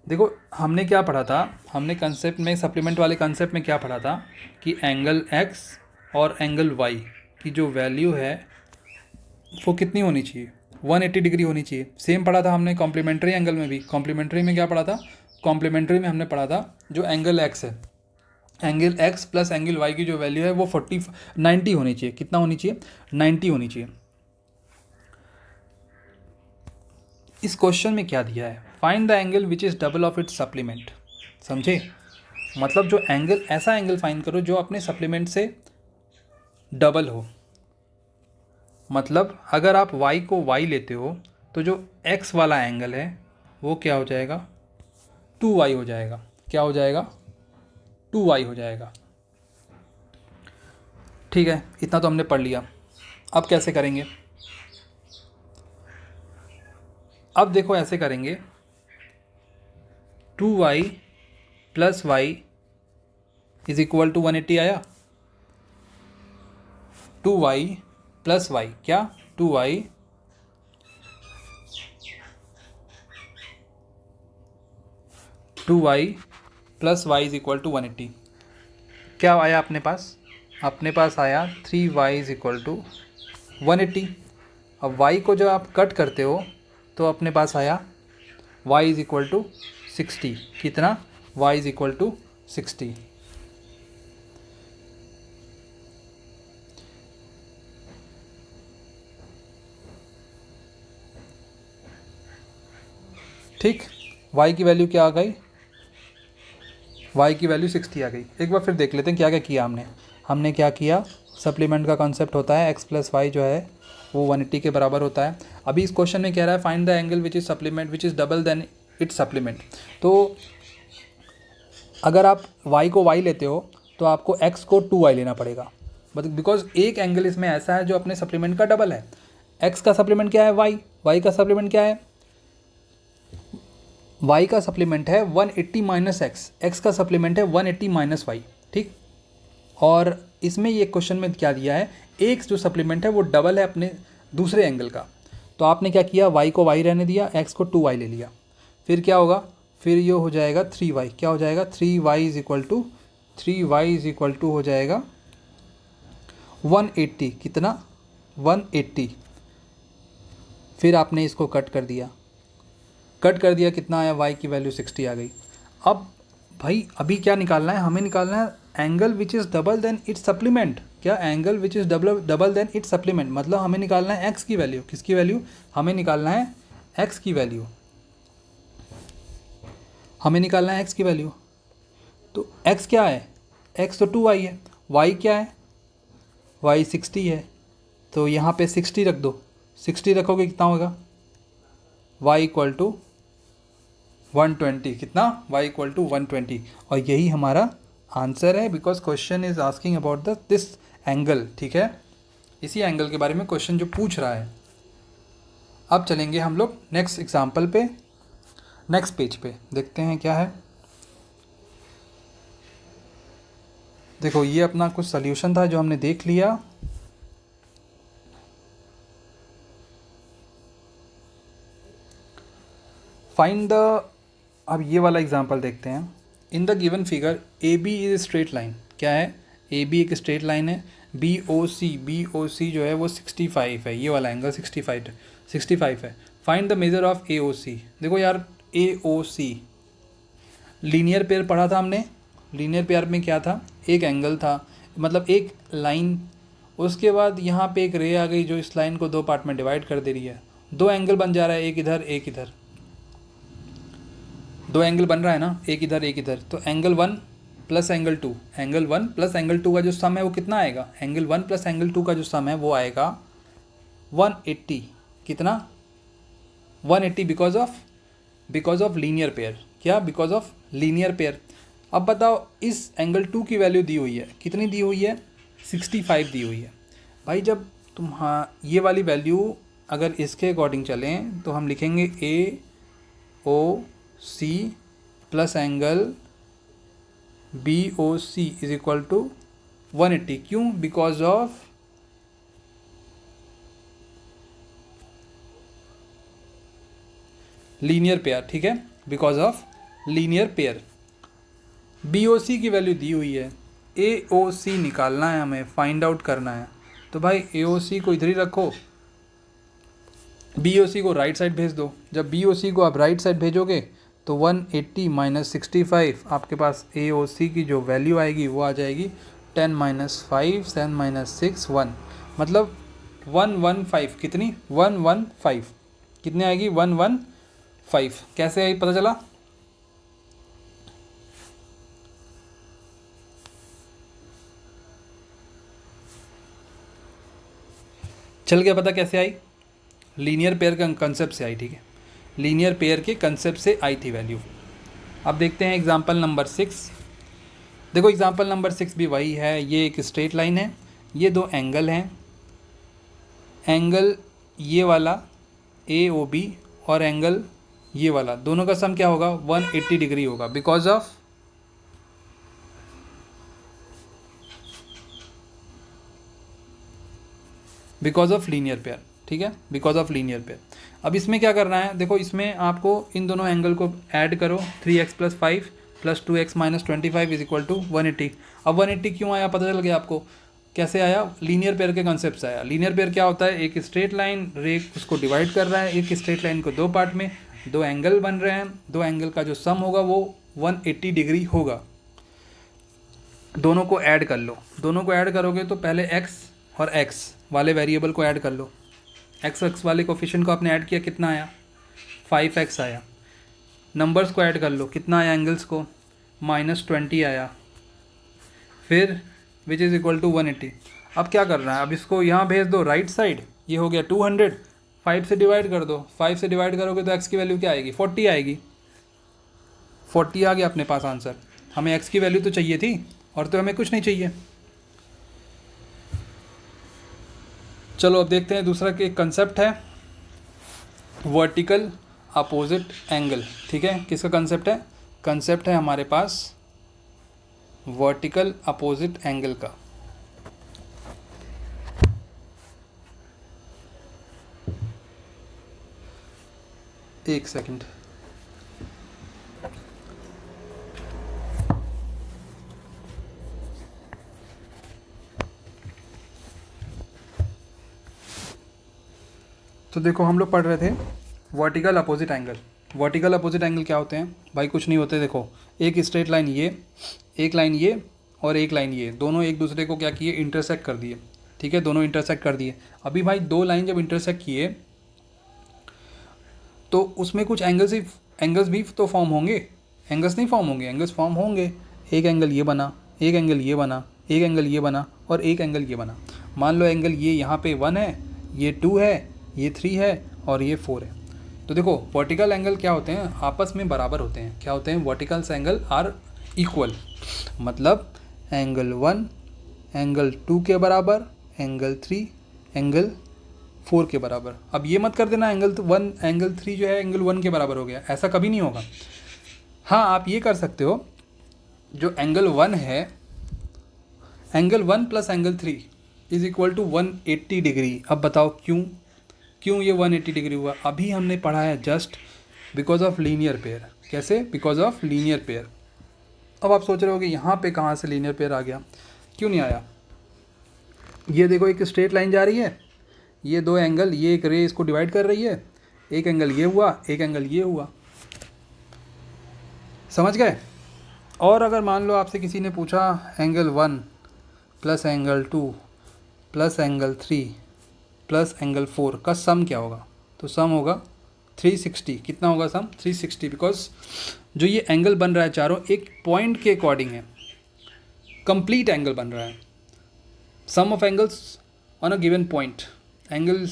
देखो हमने क्या पढ़ा था, हमने कंसेप्ट में, सप्लीमेंट वाले कंसेप्ट में क्या पढ़ा था कि एंगल एक्स और एंगल वाई की जो वैल्यू है वो कितनी होनी चाहिए? 180 डिग्री होनी चाहिए। सेम पढ़ा था हमने कॉम्प्लीमेंट्री एंगल में भी। कॉम्प्लीमेंट्री में क्या पढ़ा था? कॉम्प्लीमेंट्री में हमने पढ़ा था जो एंगल एक्स है, angle X plus angle Y की जो वैल्यू है वो 90 होनी चाहिए। कितना होनी चाहिए? 90 होनी चाहिए। इस क्वेश्चन में क्या दिया है? Find the angle which is double of its supplement. समझे? मतलब जो एंगल, ऐसा एंगल फाइंड करो जो अपने सप्लीमेंट से डबल हो। मतलब अगर आप y को y लेते हो तो जो x वाला एंगल है वो क्या हो जाएगा, 2y हो जाएगा। क्या हो जाएगा, 2y हो जाएगा। ठीक है, इतना तो हमने पढ़ लिया। अब कैसे करेंगे, अब देखो ऐसे करेंगे, 2y plus Y is equal to 180 आया। 2y प्लस वाई, क्या 2y plus Y is equal to 180। क्या आया अपने पास, अपने पास आया 3y इज इक्वल टू 180। अब y को जब आप कट करते हो तो अपने पास आया y इज इक्वल टू 60। कितना, y इज इक्वल टू 60। ठीक, y की वैल्यू क्या आ गई, y की वैल्यू 60 आ गई। एक बार फिर देख लेते हैं क्या क्या किया हमने। हमने क्या किया, सप्लीमेंट का कॉन्सेप्ट होता है x प्लस वाई जो है वो 180 के बराबर होता है। अभी इस क्वेश्चन में कह रहा है find the angle which is supplement which is double than its supplement. तो अगर आप y को y लेते हो तो आपको x को 2y लेना पड़ेगा, बिकॉज एक एंगल इसमें ऐसा है जो अपने सप्लीमेंट का डबल है। x का सप्लीमेंट क्या है, y का सप्लीमेंट क्या है, y का सप्लीमेंट है 180 माइनस एक्स, एक्स का सप्लीमेंट है 180 माइनस वाई। ठीक, और इसमें ये क्वेश्चन में क्या दिया है, एक जो सप्लीमेंट है वो डबल है अपने दूसरे एंगल का। तो आपने क्या किया, y को y रहने दिया, x को 2y ले लिया। फिर क्या होगा, फिर ये हो जाएगा 3y। क्या हो जाएगा, 3y इज इक्वल टू हो जाएगा 180। कितना, 180। फिर आपने इसको कट कर दिया, कितना आया, y की वैल्यू 60 आ गई। अब भाई अभी क्या निकालना है, हमें निकालना है angle which is double than its supplement. क्या, angle which is double than its supplement, मतलब हमें निकालना है x की वैल्यू। किसकी वैल्यू, हमें निकालना है x की वैल्यू, हमें निकालना है x की वैल्यू। तो x क्या है, x तो 2y है, y क्या है, y 60 है। तो यहाँ पे 60 रख दो, 60 रखोगे कितना होगा, y इक्वल टू 120। कितना, y इक्वल टू 120। और यही हमारा आंसर है, because question is asking about this angle. ठीक है, इसी एंगल के बारे में क्वेश्चन जो पूछ रहा है। अब चलेंगे हम लोग नेक्स्ट एग्जाम्पल पे, नेक्स्ट पेज पे देखते हैं क्या है। देखो ये अपना कुछ सॉल्यूशन था जो हमने देख लिया। फाइंड द, अब ये वाला एग्जांपल देखते हैं। In the given figure A B is straight line. क्या है, ए बी एक स्ट्रेट लाइन है। बी ओ सी जो है वो 65 है, ये वाला एंगल 65 है। Find the measure of A O C. देखो यार, ए ओ सी लीनियर पेयर पढ़ा था हमने। लीनियर पेयर में क्या था, एक एंगल था, मतलब एक लाइन, उसके बाद यहाँ पे एक रे आ गई जो इस लाइन को दो पार्ट में डिवाइड कर दे रही है। दो एंगल बन जा रहा है, एक इधर एक इधर, दो एंगल बन रहा है ना, एक इधर एक इधर। तो angle 1 plus angle 2, angle 1 plus angle 2 का जो सम है वो कितना आएगा, एंगल 1 प्लस एंगल 2 का जो सम है वो आएगा 180। कितना, 180 बिकॉज ऑफ लीनियर पेयर। क्या, बिकॉज ऑफ लीनियर पेयर। अब बताओ, इस एंगल 2 की वैल्यू दी हुई है, कितनी दी हुई है, 65 दी हुई है। भाई जब तुम, हाँ, ये वाली वैल्यू अगर इसके अकॉर्डिंग चलें तो हम लिखेंगे A O C plus angle B O C is equal to 180। क्यों, बिकॉज ऑफ लीनियर पेयर। ठीक है, because of linear pair. B O C की वैल्यू दी हुई है, ए ओ सी निकालना है हमें, फाइंड आउट करना है। तो भाई ए ओ सी को इधर ही रखो, बी ओ सी को राइट साइड भेज दो। जब बी ओ सी को आप राइट साइड भेजोगे तो 180 माइनस 65, आपके पास ए ओ सी की जो वैल्यू आएगी वो आ जाएगी 10 माइनस 5, 10 माइनस 6, 1, मतलब 115। कितनी, 115। कितनी आएगी, 115। कैसे आई, पता चला। चल के पता कैसे आई, लीनियर पेयर के कंसेप्ट से आई, ठीक है, लीनियर पेयर के कंसेप्ट से आई थी वैल्यू। अब देखते हैं एग्जाम्पल नंबर 6। देखो एग्जाम्पल नंबर 6 भी वही है, ये एक स्ट्रेट लाइन है, ये दो एंगल हैं, एंगल ये वाला AOB और एंगल ये वाला, दोनों का सम क्या होगा 180 डिग्री होगा बिकॉज ऑफ लीनियर पेयर, ठीक है, बिकॉज ऑफ लीनियर पेयर। अब इसमें क्या करना है, देखो इसमें आपको इन दोनों एंगल को ऐड करो, 3x + 5 + 2x - 25 = 180। अब 180 क्यों आया पता चल गया आपको, कैसे आया, लीनियर पेयर के कंसेप्ट से आया। लीनियर पेयर क्या होता है, एक स्ट्रेट लाइन रे उसको डिवाइड कर रहा है, एक स्ट्रेट लाइन को दो पार्ट में, दो एंगल बन रहे हैं, दो एंगल का जो सम होगा वो 180 डिग्री होगा। दोनों को ऐड कर लो, दोनों को ऐड करोगे तो पहले x और x वाले वेरिएबल को ऐड कर लो, x वाले कोफिशिएंट को आपने ऐड किया, कितना आया 5x आया। नंबर्स को ऐड कर लो, कितना आया एंगल्स को -20 आया, फिर विच इज़ इक्वल टू 180। अब क्या करना है, अब इसको यहाँ भेज दो राइट साइड, ये हो गया 200, 5 से डिवाइड कर दो, 5 से डिवाइड करोगे तो x की वैल्यू क्या आएगी 40 आएगी, 40 आ गया अपने पास आंसर। हमें x की वैल्यू तो चाहिए थी और तो हमें कुछ नहीं चाहिए। चलो अब देखते हैं दूसरा एक कंसेप्ट है वर्टिकल अपोजिट एंगल, ठीक है, किसका कंसेप्ट है, कंसेप्ट है हमारे पास वर्टिकल अपोजिट एंगल का। एक सेकंड, तो देखो हम लोग पढ़ रहे थे vertical opposite angle. Vertical opposite angle क्या होते हैं भाई, कुछ नहीं होते, देखो एक स्ट्रेट लाइन ये, एक लाइन ये और एक लाइन ये, दोनों एक दूसरे को क्या किए इंटरसेक्ट कर दिए, ठीक है, दोनों इंटरसेक्ट कर दिए। अभी भाई दो लाइन जब इंटरसेक्ट किए तो उसमें कुछ एंगल्स भी तो फॉर्म होंगे, एंगल्स नहीं फॉर्म होंगे, एंगल्स फॉर्म होंगे। एक एंगल ये बना, एक एंगल ये बना, एक एंगल ये बना और एक एंगल ये बना। मान लो एंगल ये यहाँ पे 1 है, ये 2 है, ये 3 है और ये 4 है। तो देखो वर्टिकल एंगल क्या होते हैं, आपस में बराबर होते हैं। क्या होते हैं, वर्टिकल्स एंगल आर इक्वल, मतलब एंगल 1 एंगल 2 के बराबर, एंगल 3 एंगल 4 के बराबर। अब ये मत कर देना एंगल 1 एंगल 3 जो है एंगल 1 के बराबर हो गया, ऐसा कभी नहीं होगा। हाँ आप ये कर सकते हो, जो एंगल 1 है, angle 1 + angle 3 is equal to 180 degree. अब बताओ क्यों ये 180 डिग्री हुआ, अभी हमने पढ़ा है just because of linear pair. कैसे, बिकॉज ऑफ लीनियर पेयर। अब आप सोच रहे हो कि यहाँ पे कहाँ से लीनियर पेयर आ गया, क्यों नहीं आया। ये देखो एक स्ट्रेट लाइन जा रही है, ये दो एंगल, ये एक रे इसको डिवाइड कर रही है, एक एंगल ये हुआ, एक एंगल ये हुआ, समझ गए। और अगर मान लो आपसे किसी ने पूछा एंगल 1 + एंगल 2 + एंगल 3 + एंगल 4 का सम क्या होगा, तो सम होगा 360। कितना होगा सम 360, बिकॉज जो ये एंगल बन रहा है चारों एक पॉइंट के अकॉर्डिंग है, कंप्लीट एंगल बन रहा है। Sum of angles on a given point, angle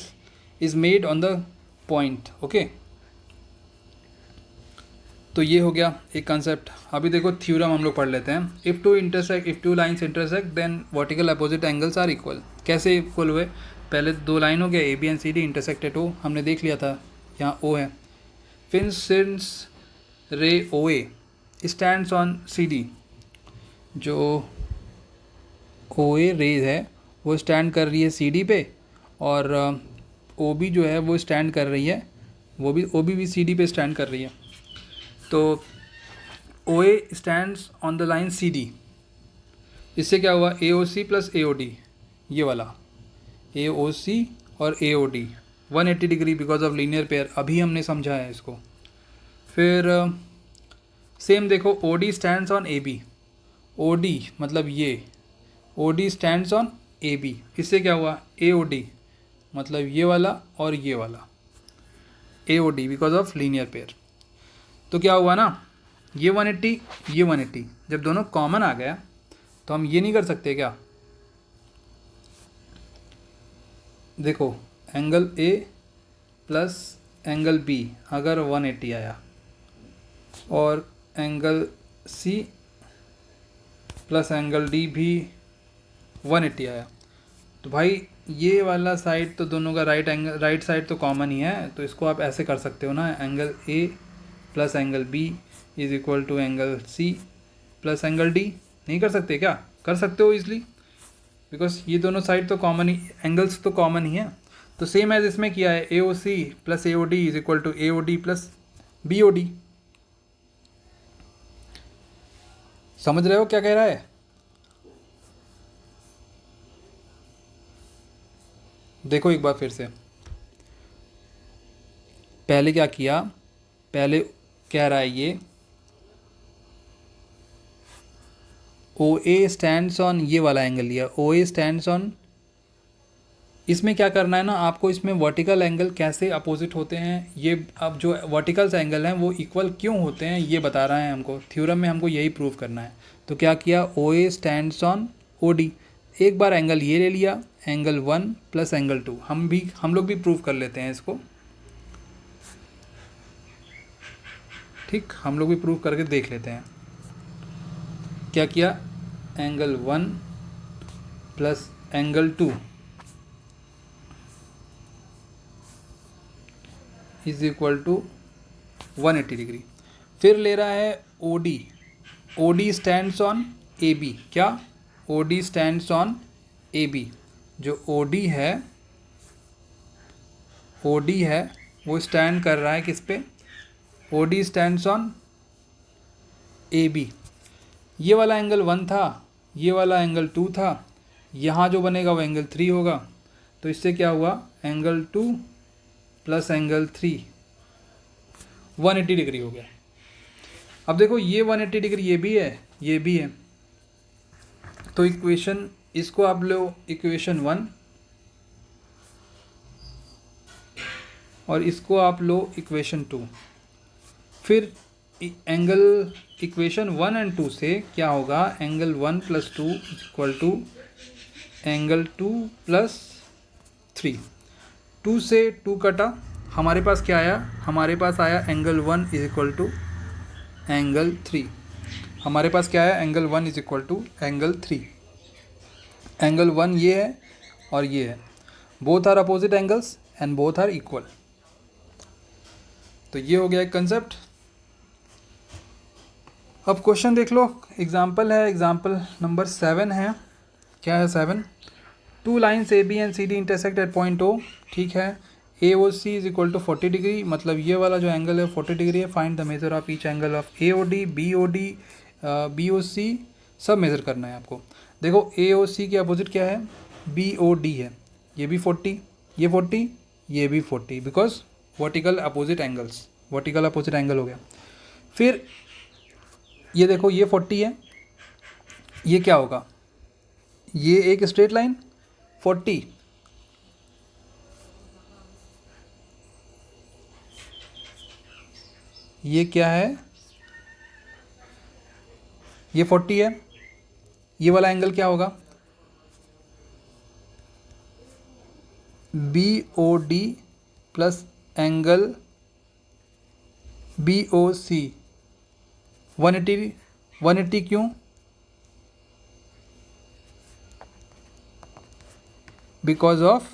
is made on the point, okay. तो ये हो गया एक कंसेप्ट। अभी देखो थ्योरम हम लोग पढ़ लेते हैं। If two lines intersect then vertical opposite angles are equal. कैसे इक्वल हुए, पहले दो लाइन हो गया A B and C D intersected O, हमने देख लिया था, यहाँ ओ है। फिर since ray O A stands on C D, जो ओ ए रेज है वो स्टैंड कर रही है सी डी पे, और ओ बी जो है वो स्टैंड कर रही है, वो भी ओ बी भी सी डी पे स्टैंड कर रही है। तो O A stands on the line C D, इससे क्या हुआ ए ओ सी + ए ओ डी, ये वाला ए ओ सी और A O D 180 degree because of linear pair, अभी हमने समझा है इसको। फिर सेम देखो O D stands on A B, O D मतलब ये O D stands on A B, इससे क्या हुआ ए ओ डी मतलब ये वाला और ये वाला A O D because of linear pair. तो क्या हुआ ना, ये 180 ये 180, जब दोनों कॉमन आ गया तो हम ये नहीं कर सकते क्या, देखो angle A plus angle B अगर 180 आया और angle C plus angle D भी 180 आया, तो भाई ये वाला साइड तो दोनों का राइट साइड तो कॉमन ही है, तो इसको आप ऐसे कर सकते हो ना, angle A plus angle B is equal to angle C plus angle D. नहीं कर सकते क्या? कर सकते हो इजली, बिकॉज ये दोनों साइड तो कॉमन ही, एंगल्स तो कॉमन ही है। तो सेम एज इसमें किया है, A O C plus A O D is equal to A O D plus B O D. समझ रहे हो क्या कह रहा है? देखो एक बार फिर से, पहले क्या किया, पहले कह रहा है ये ओ ए स्टैंड्स ऑन, ये वाला एंगल लिया, ओ ए स्टैंड्स ऑन। इसमें क्या करना है ना आपको, इसमें वर्टिकल एंगल कैसे अपोजिट होते हैं, ये अब जो वर्टिकल्स एंगल हैं वो इक्वल क्यों होते हैं ये बता रहा है हमको, थ्योरम में हमको यही प्रूव करना है। तो क्या किया, O A stands on O D, एक बार एंगल ये ले लिया, एंगल 1 प्लस एंगल 2, हम लोग भी प्रूव कर लेते हैं इसको, ठीक, हम लोग भी प्रूव करके देख लेते हैं। क्या किया, angle 1 plus angle 2 is equal to 180 degree. फिर ले रहा है O D, O D stands on A B, क्या, O D stands on A B, जो ओ डी है, ओ डी है वो स्टैंड कर रहा है किस पे, O D stands on A B. ये वाला एंगल 1 था, ये वाला एंगल 2 था, यहाँ जो बनेगा वो एंगल 3 होगा, तो इससे क्या हुआ, एंगल 2 प्लस एंगल 3 180 डिग्री हो गया। अब देखो ये 180 डिग्री ये भी है, ये भी है, तो इक्वेशन, इसको आप लो इक्वेशन 1 और इसको आप लो इक्वेशन 2। फिर एंगल इक्वेशन 1 एंड 2 से क्या होगा, angle 1 plus 2 equal to angle 2 plus 3। 2 से 2 कटा, हमारे पास क्या आया, हमारे पास आया angle 1 is equal to angle 3। हमारे पास क्या आया, angle 1 is equal to angle 3। Angle 1 ये है और ये है, both are opposite angles and both are equal. तो ये हो गया एक कंसेप्ट। अब क्वेश्चन देख लो, एग्जाम्पल है, एग्जाम्पल नंबर 7 है। क्या है 7, 2 lines A B and C D intersect at point O, ठीक है, A O C is equal to 40 degree, मतलब ये वाला जो एंगल है 40 डिग्री है। Find the measure of each angle of A O D, B O D, B O C, सब measure करना है आपको। देखो ए ओ सी के अपोजिट क्या है, बी ओ डी है, ये भी 40, ये 40, ये भी 40, because vertical opposite angles, vertical opposite angle हो गया। फिर ये देखो ये 40 है, ये क्या होगा, ये एक स्ट्रेट लाइन 40, ये क्या है, ये 40 है, ये वाला एंगल क्या होगा, B O D plus angle B O C 180, 180 क्यों, because of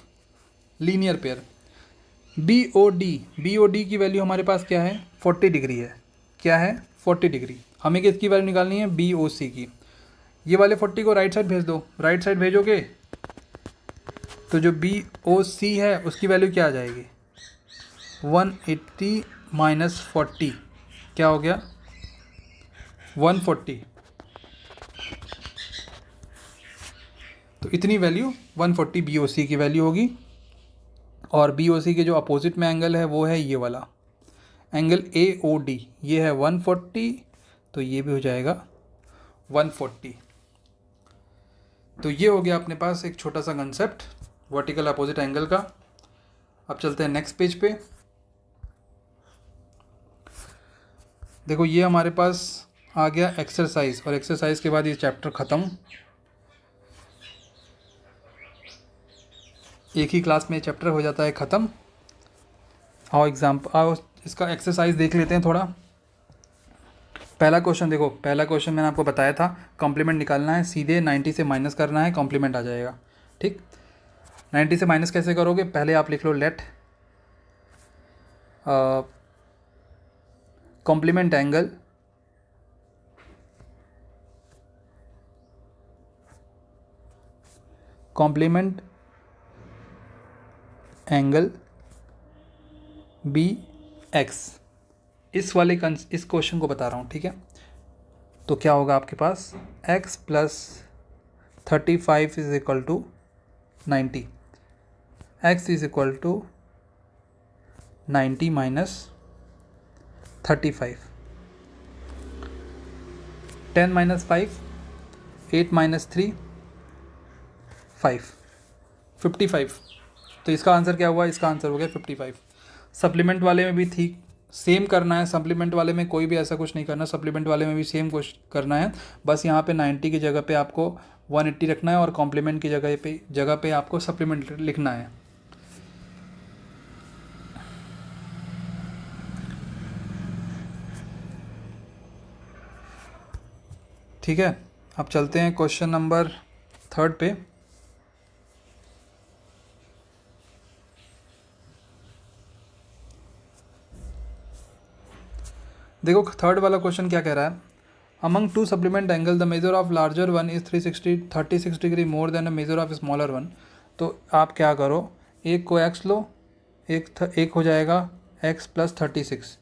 linear pair. B O D की वैल्यू हमारे पास क्या है, 40 डिग्री है, क्या है 40 डिग्री। हमें किसकी वैल्यू निकालनी है, बी ओ सी की। ये वाले 40 को राइट साइड भेज दो, राइट साइड भेजोगे तो जो बी ओ सी है उसकी वैल्यू क्या आ जाएगी, 180 माइनस 40 क्या हो गया, 140। तो इतनी वैल्यू 140 बी ओ सी की वैल्यू होगी। और बी ओ सी के जो अपोजिट में एंगल है वो है ये वाला एंगल ए ओ डी, ये है 140, तो ये भी हो जाएगा 140। तो ये हो गया अपने पास एक छोटा सा कंसेप्ट वर्टिकल अपोजिट एंगल का। अब चलते हैं नेक्स्ट पेज पे। देखो ये हमारे पास आ गया एक्सरसाइज, और एक्सरसाइज के बाद ये चैप्टर ख़त्म। एक ही क्लास में चैप्टर हो जाता है ख़त्म। आओ इसका एक्सरसाइज देख लेते हैं थोड़ा। पहला क्वेश्चन देखो, पहला क्वेश्चन मैंने आपको बताया था कॉम्प्लीमेंट निकालना है, सीधे 90 से माइनस करना है, कॉम्प्लीमेंट आ जाएगा। ठीक, 90 से माइनस कैसे करोगे, पहले आप लिख लो let complement angle B X. इस क्वेश्चन को बता रहा हूँ, ठीक है। तो क्या होगा आपके पास, x plus 35 is equal to 90, x is equal to 90 minus 35, 10 minus 5, 8 minus 3, 5, 55। तो इसका आंसर क्या हुआ, इसका आंसर हो गया 55। सप्लीमेंट वाले में भी ठीक सेम करना है, सप्लीमेंट वाले में कोई भी ऐसा कुछ नहीं करना, सप्लीमेंट वाले में भी सेम कुछ करना है, बस यहाँ पे 90 की जगह पे आपको 180 रखना है और कॉम्प्लीमेंट की जगह पे आपको सप्लीमेंट लिखना है। ठीक है, अब चलते हैं क्वेश्चन नंबर 3 पे। देखो थर्ड वाला क्वेश्चन क्या कह रहा है, among two supplement angle the measure of larger one is 36 degree more than the measure of smaller one. तो आप क्या करो, एक को x लो, एक हो जाएगा x प्लस 36,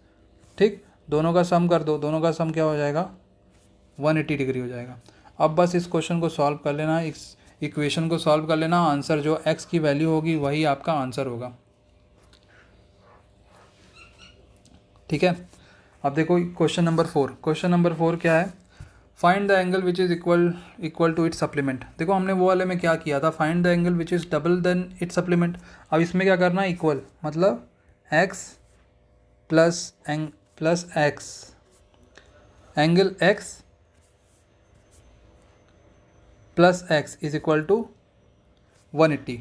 ठीक, दोनों का सम कर दो, दोनों का सम क्या हो जाएगा 180 डिग्री हो जाएगा। अब बस इस क्वेश्चन को सॉल्व कर लेना, इस इक्वेशन को सॉल्व कर लेना, आंसर जो x की वैल्यू होगी वही आपका आंसर होगा। ठीक है, अब देखो क्वेश्चन नंबर 4। क्वेश्चन नंबर 4 क्या है, find the angle which is equal to its supplement. देखो हमने वो वाले में क्या किया था, find the angle which is double than its supplement. अब इसमें क्या करना है, इक्वल मतलब x plus x, angle x plus x is equal to 180,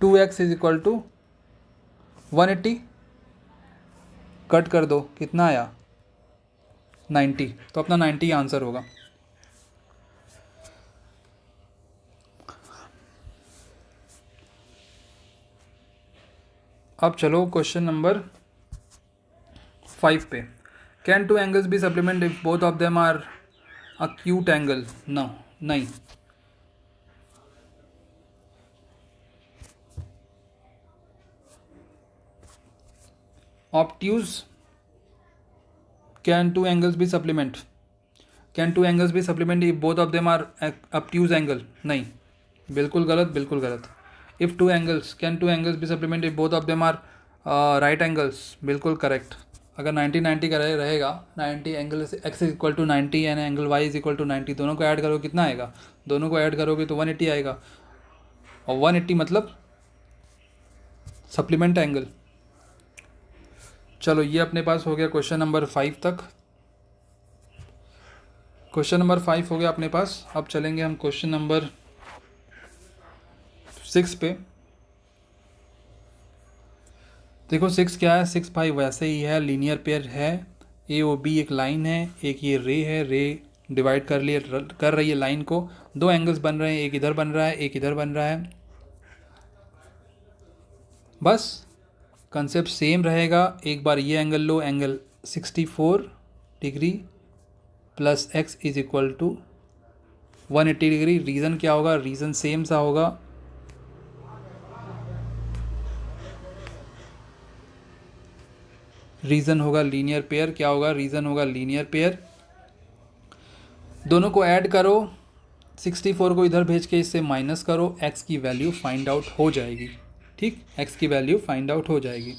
2x is equal to 180, cut कर दो, कितना आया 90, तो अपना 90 आंसर होगा। अब चलो क्वेश्चन नंबर 5 पे। Can two angles be supplement if both of them are acute angle. No, नहीं। Obtuse, can two angles be supplement, can two angles be supplement if both of them are obtuse angle. नहीं, बिल्कुल गलत, बिल्कुल गलत। If two angles, can two angles be supplement if both of them are right angles, बिल्कुल correct. अगर 90 का रहेगा, 90 angle x is equal to 90 and angle y is equal to 90, दोनों को ऐड करोगे कितना आएगा, दोनों को ऐड करोगे तो 180 आएगा, और 180 मतलब सप्लीमेंट एंगल। चलो ये अपने पास हो गया क्वेश्चन नंबर 5 तक। क्वेश्चन नंबर 5 हो गया अपने पास। अब चलेंगे हम क्वेश्चन नंबर 6 पे। देखो 6 क्या है, 6 भाई वैसे ही है, लीनियर पेयर है, ए ओ बी एक लाइन है, एक ये रे है, रे डिवाइड कर रही है लाइन को, दो एंगल्स बन रहे हैं, एक इधर बन रहा है, एक इधर बन रहा है, बस कंसेप्ट सेम रहेगा। एक बार ये एंगल लो, angle 64 degree plus x is equal to 180 degree. Reason क्या होगा, रीज़न सेम सा होगा, रीज़न होगा लीनियर पेयर। क्या होगा, रीज़न होगा लीनियर पेयर। दोनों को ऐड करो, 64 को इधर भेज के इससे माइनस करो, x की वैल्यू फाइंड आउट हो जाएगी। ठीक, x की वैल्यू फाइंड आउट हो जाएगी।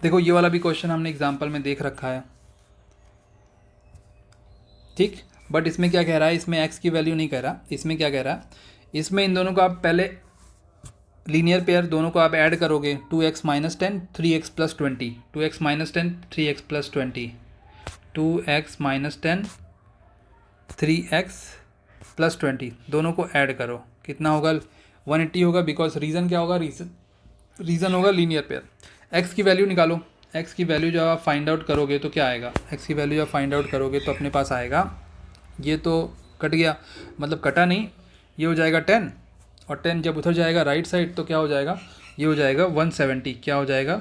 देखो ये वाला भी क्वेश्चन हमने एग्जाम्पल में देख रखा है, ठीक, बट इसमें क्या कह रहा है, इसमें x की वैल्यू नहीं कह रहा, इसमें क्या कह रहा है, इसमें इन दोनों को आप पहले लीनियर पेयर दोनों को आप ऐड करोगे, 2x minus 10 3x plus 20, 2x minus 10 3x plus 20, 2x minus 10 3x plus 20, दोनों को ऐड करो, कितना होगा 180 होगा, बिकॉज रीज़न क्या होगा, रीज़न होगा लीनियर पेयर। एक्स की वैल्यू निकालो। एक्स की वैल्यू जब आप फाइंड आउट करोगे तो क्या आएगा, एक्स की वैल्यू जब फाइंड आउट करोगे तो अपने पास आएगा, ये तो कट गया, मतलब कटा नहीं, ये हो जाएगा 10, और 10 जब उधर जाएगा राइट साइड तो क्या हो जाएगा, ये हो जाएगा 170। क्या हो जाएगा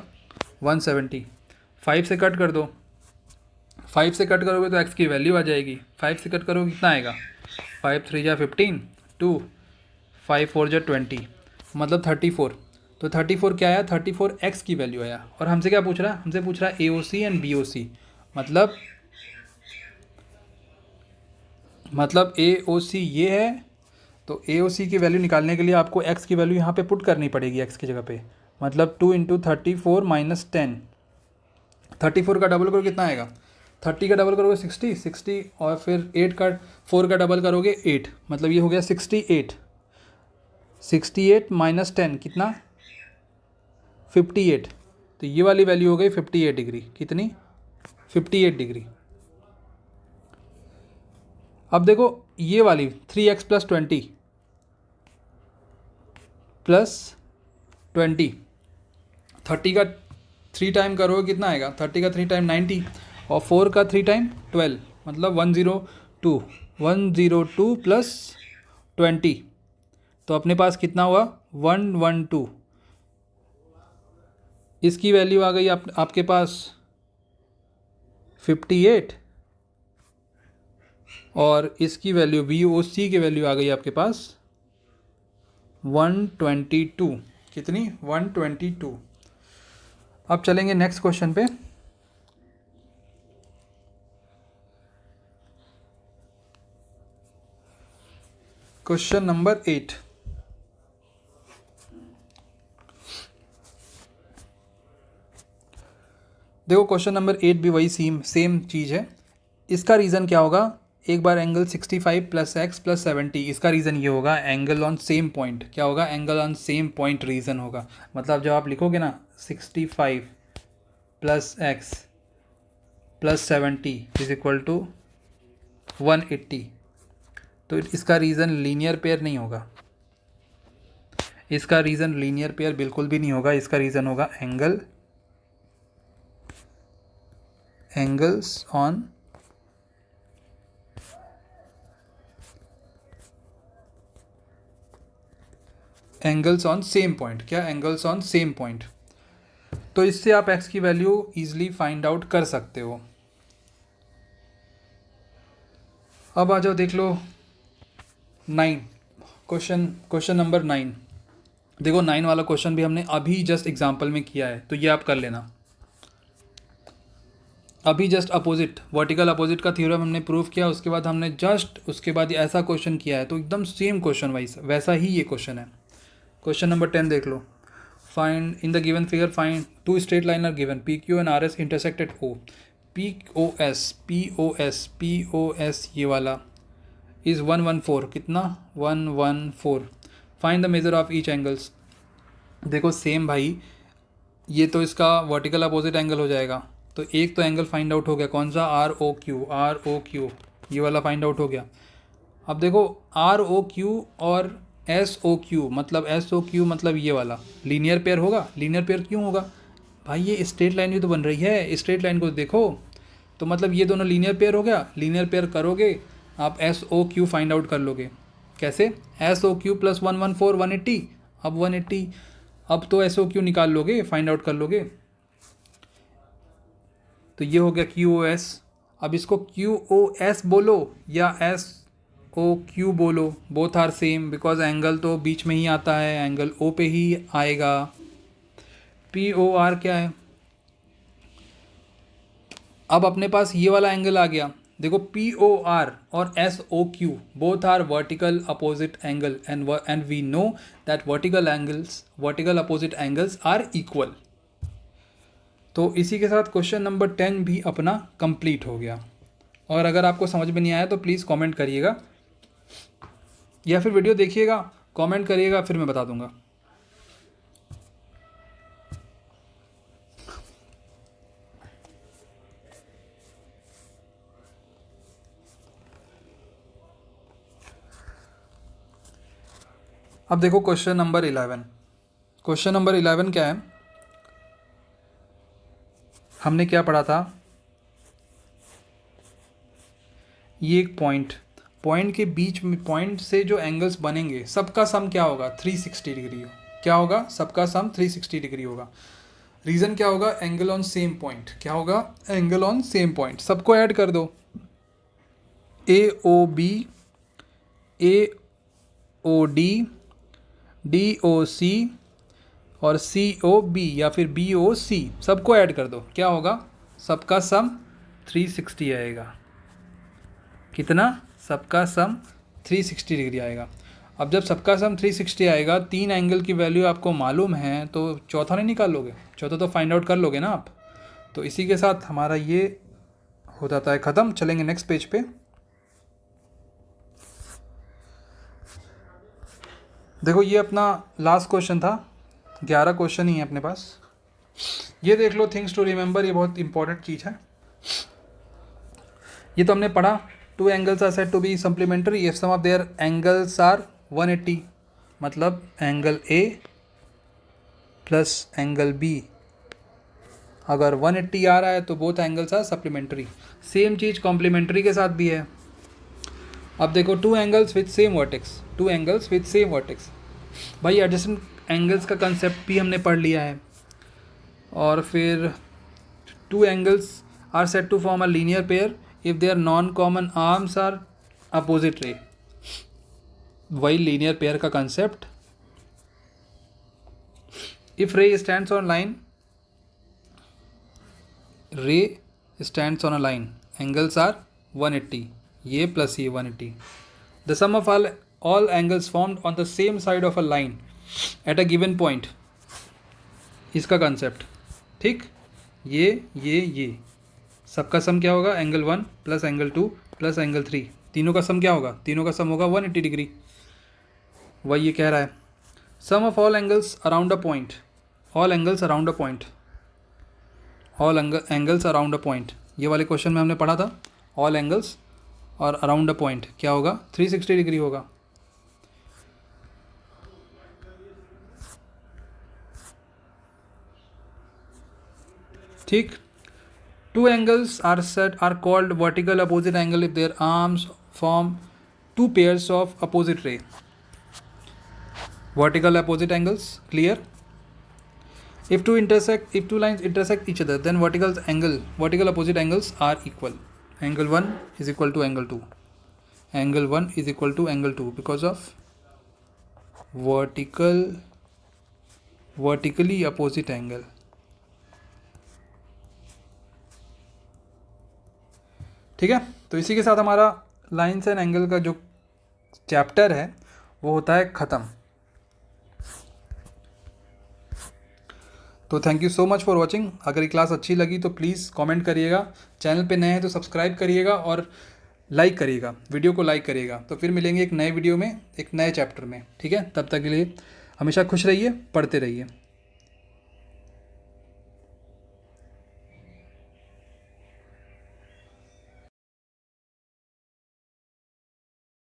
170। 5 से कट कर दो, 5 से कट करोगे तो एक्स की वैल्यू आ जाएगी। 5 से कट करोगे कितना आएगा, 5 3 जा 15, 2 5 4 जा 20, मतलब 34। तो 34 क्या आया, 34 एक्स की वैल्यू आया। और हमसे क्या पूछ रहा है, हमसे पूछ रहा है AOC एंड BOC, मतलब AOC ये है। तो AOC की वैल्यू निकालने के लिए आपको x की वैल्यू यहाँ पे पुट करनी पड़ेगी, x की जगह पे, मतलब 2 इंटू 34 माइनस 10। 34 का डबल करो कितना आएगा, 30 का डबल करोगे 60, 60 और फिर 8 का 4 का डबल करोगे 8, मतलब ये हो गया 68। 68 माइनस 10 कितना, 58। तो ये वाली वैल्यू हो गई 58 डिग्री। कितनी, 58 डिग्री। अब देखो ये वाली 3x प्लस 20 प्लस 20, 30 का 3 टाइम करोगे कितना आएगा, 30 का 3 टाइम 90, और 4 का 3 टाइम 12, मतलब 102, 102 प्लस 20, तो अपने पास कितना हुआ 112। इसकी वैल्यू आ गई आपके पास 58, और इसकी वैल्यू VOC की वैल्यू आ गई आपके पास 122। कितनी, 122। अब चलेंगे नेक्स्ट क्वेश्चन पे। Question number 8। देखो क्वेश्चन नंबर 8 भी वही सेम चीज़ है। इसका रीज़न क्या होगा, एक बार एंगल 65 प्लस एक्स प्लस 70, इसका रीज़न ये होगा एंगल ऑन सेम पॉइंट। क्या होगा, angle on same point reason होगा। मतलब जब आप लिखोगे ना 65 plus x plus 70 is equal to 180, तो इसका रीज़न लीनियर पेयर नहीं होगा। इसका रीज़न लीनियर पेयर बिल्कुल भी नहीं होगा। इसका रीज़न होगा एंगल्स ऑन सेम पॉइंट। क्या, एंगल्स ऑन सेम पॉइंट। तो इससे आप x की वैल्यू इजीली फाइंड आउट कर सकते हो। अब आ जाओ देख लो 9, क्वेश्चन नंबर 9। देखो 9 वाला क्वेश्चन भी हमने अभी जस्ट एग्जांपल में किया है, तो ये आप कर लेना। अभी जस्ट अपोजिट, वर्टिकल अपोजिट का थ्योरम हमने प्रूव किया, उसके बाद हमने जस्ट उसके बाद ये ऐसा क्वेश्चन किया है, तो एकदम सेम क्वेश्चन वाइज वैसा ही ये क्वेश्चन है। क्वेश्चन नंबर 10 देख लो। Find in the given figure, find 2 straight line are given, PQ and RS intersect at O। POS ये वाला इज़ 114। कितना, 114। Find the measure of each angles. देखो सेम भाई, ये तो इसका वर्टिकल अपोजिट एंगल हो जाएगा, तो एक तो एंगल फाइंड आउट हो गया, कौन सा, ROQ, ये वाला फाइंड आउट हो गया। अब देखो ROQ और SOQ, मतलब ये वाला लीनियर पेयर होगा। लीनियर पेयर क्यों होगा भाई, ये स्ट्रेट लाइन भी तो बन रही है, स्ट्रेट लाइन को देखो, तो मतलब ये दोनों लीनियर पेयर हो गया। लीनियर पेयर करोगे आप SOQ फाइंड आउट कर लोगे। कैसे, SOQ प्लस 114 180, अब 180, अब तो SOQ निकाल लोगे, फाइंड आउट कर लोगे। तो ये हो गया QOS। अब इसको QOS बोलो या SOQ बोलो, both are same, because angle तो बीच में ही आता है, एंगल O पे ही आएगा। POR क्या है, अब अपने पास ये वाला एंगल आ गया। देखो POR और SOQ both are vertical opposite angle, and we know that vertical opposite angles are equal. तो इसी के साथ क्वेश्चन नंबर 10 भी अपना कंप्लीट हो गया। और अगर आपको समझ में नहीं आया तो प्लीज़ कमेंट करिएगा, या फिर वीडियो देखिएगा, कमेंट करिएगा, फिर मैं बता दूंगा। अब देखो क्वेश्चन नंबर 11। क्वेश्चन नंबर 11 क्या है, हमने क्या पढ़ा था, ये एक पॉइंट के बीच में, पॉइंट से जो एंगल्स बनेंगे सबका सम क्या होगा, 360 डिग्री। क्या होगा, सबका सम 360 डिग्री होगा। रीज़न क्या होगा, एंगल ऑन सेम पॉइंट। क्या होगा, एंगल ऑन सेम पॉइंट। सबको ऐड कर दो, ए ओ बी, ए O D, D O C और सी ओ बी या फिर बी ओ सी, सबको ऐड कर दो। क्या होगा, सबका सम 360 आएगा। कितना, सबका सम 360 डिग्री आएगा। अब जब सबका सम 360 आएगा, 3 एंगल की वैल्यू आपको मालूम है, तो चौथा नहीं निकाल लोगे, चौथा तो फाइंड आउट कर लोगे ना आप। तो इसी के साथ हमारा ये हो जाता है ख़त्म। चलेंगे नेक्स्ट पेज पे। देखो ये अपना लास्ट क्वेश्चन था, 11 क्वेश्चन ही है अपने पास। ये देख लो, थिंग्स टू रिमेंबर, ये बहुत इंपॉर्टेंट चीज़ है। ये तो हमने पढ़ा, 2 angles are said to be supplementary if sum of their angles are 180, मतलब angle A plus angle B अगर 180 आ रहा है तो both angles are supplementary. Same चीज़ कॉम्प्लीमेंट्री के साथ भी है। अब देखो, 2 angles with same vertex, 2 angles with same vertex. भाई एडजेसेंट एंगल्स का कंसेप्ट भी हमने पढ़ लिया है। और फिर 2 angles are said to form a linear pair if their non common arms are opposite ray. वही लीनियर पेयर का concept. If ray stands on line, ray stands on a line, angles are 180, ये plus ये 180। The sum of all angles formed on the same side of a line at a given point, इसका concept. ठीक, ये सबका सम क्या होगा, angle 1 plus angle 2 plus angle 3, तीनों का सम क्या होगा, तीनों का सम होगा 180 डिग्री। वही ये कह रहा है, sum of all angles around a point, all angles around a point, all angles around a point, ये वाले क्वेश्चन में हमने पढ़ा था। ऑल एंगल्स और अराउंड अ पॉइंट क्या होगा, 360 डिग्री होगा। ठीक, 2 angles are called vertical opposite angle if their arms form 2 pairs of opposite ray. Vertical opposite angles, clear? If two lines intersect each other, then vertical opposite angles are equal. Angle 1 is equal to angle 2. Angle 1 is equal to angle 2 because of vertically opposite angle. ठीक है, तो इसी के साथ हमारा lines and angle का जो chapter है वो होता है ख़त्म। तो thank you so much for watching. अगर ये क्लास अच्छी लगी तो प्लीज़ कमेंट करिएगा, चैनल पे नए हैं तो सब्सक्राइब करिएगा और लाइक करिएगा, वीडियो को लाइक करिएगा। तो फिर मिलेंगे एक नए वीडियो में, एक नए चैप्टर में। ठीक है, तब तक के लिए हमेशा खुश रहिए, पढ़ते रहिए।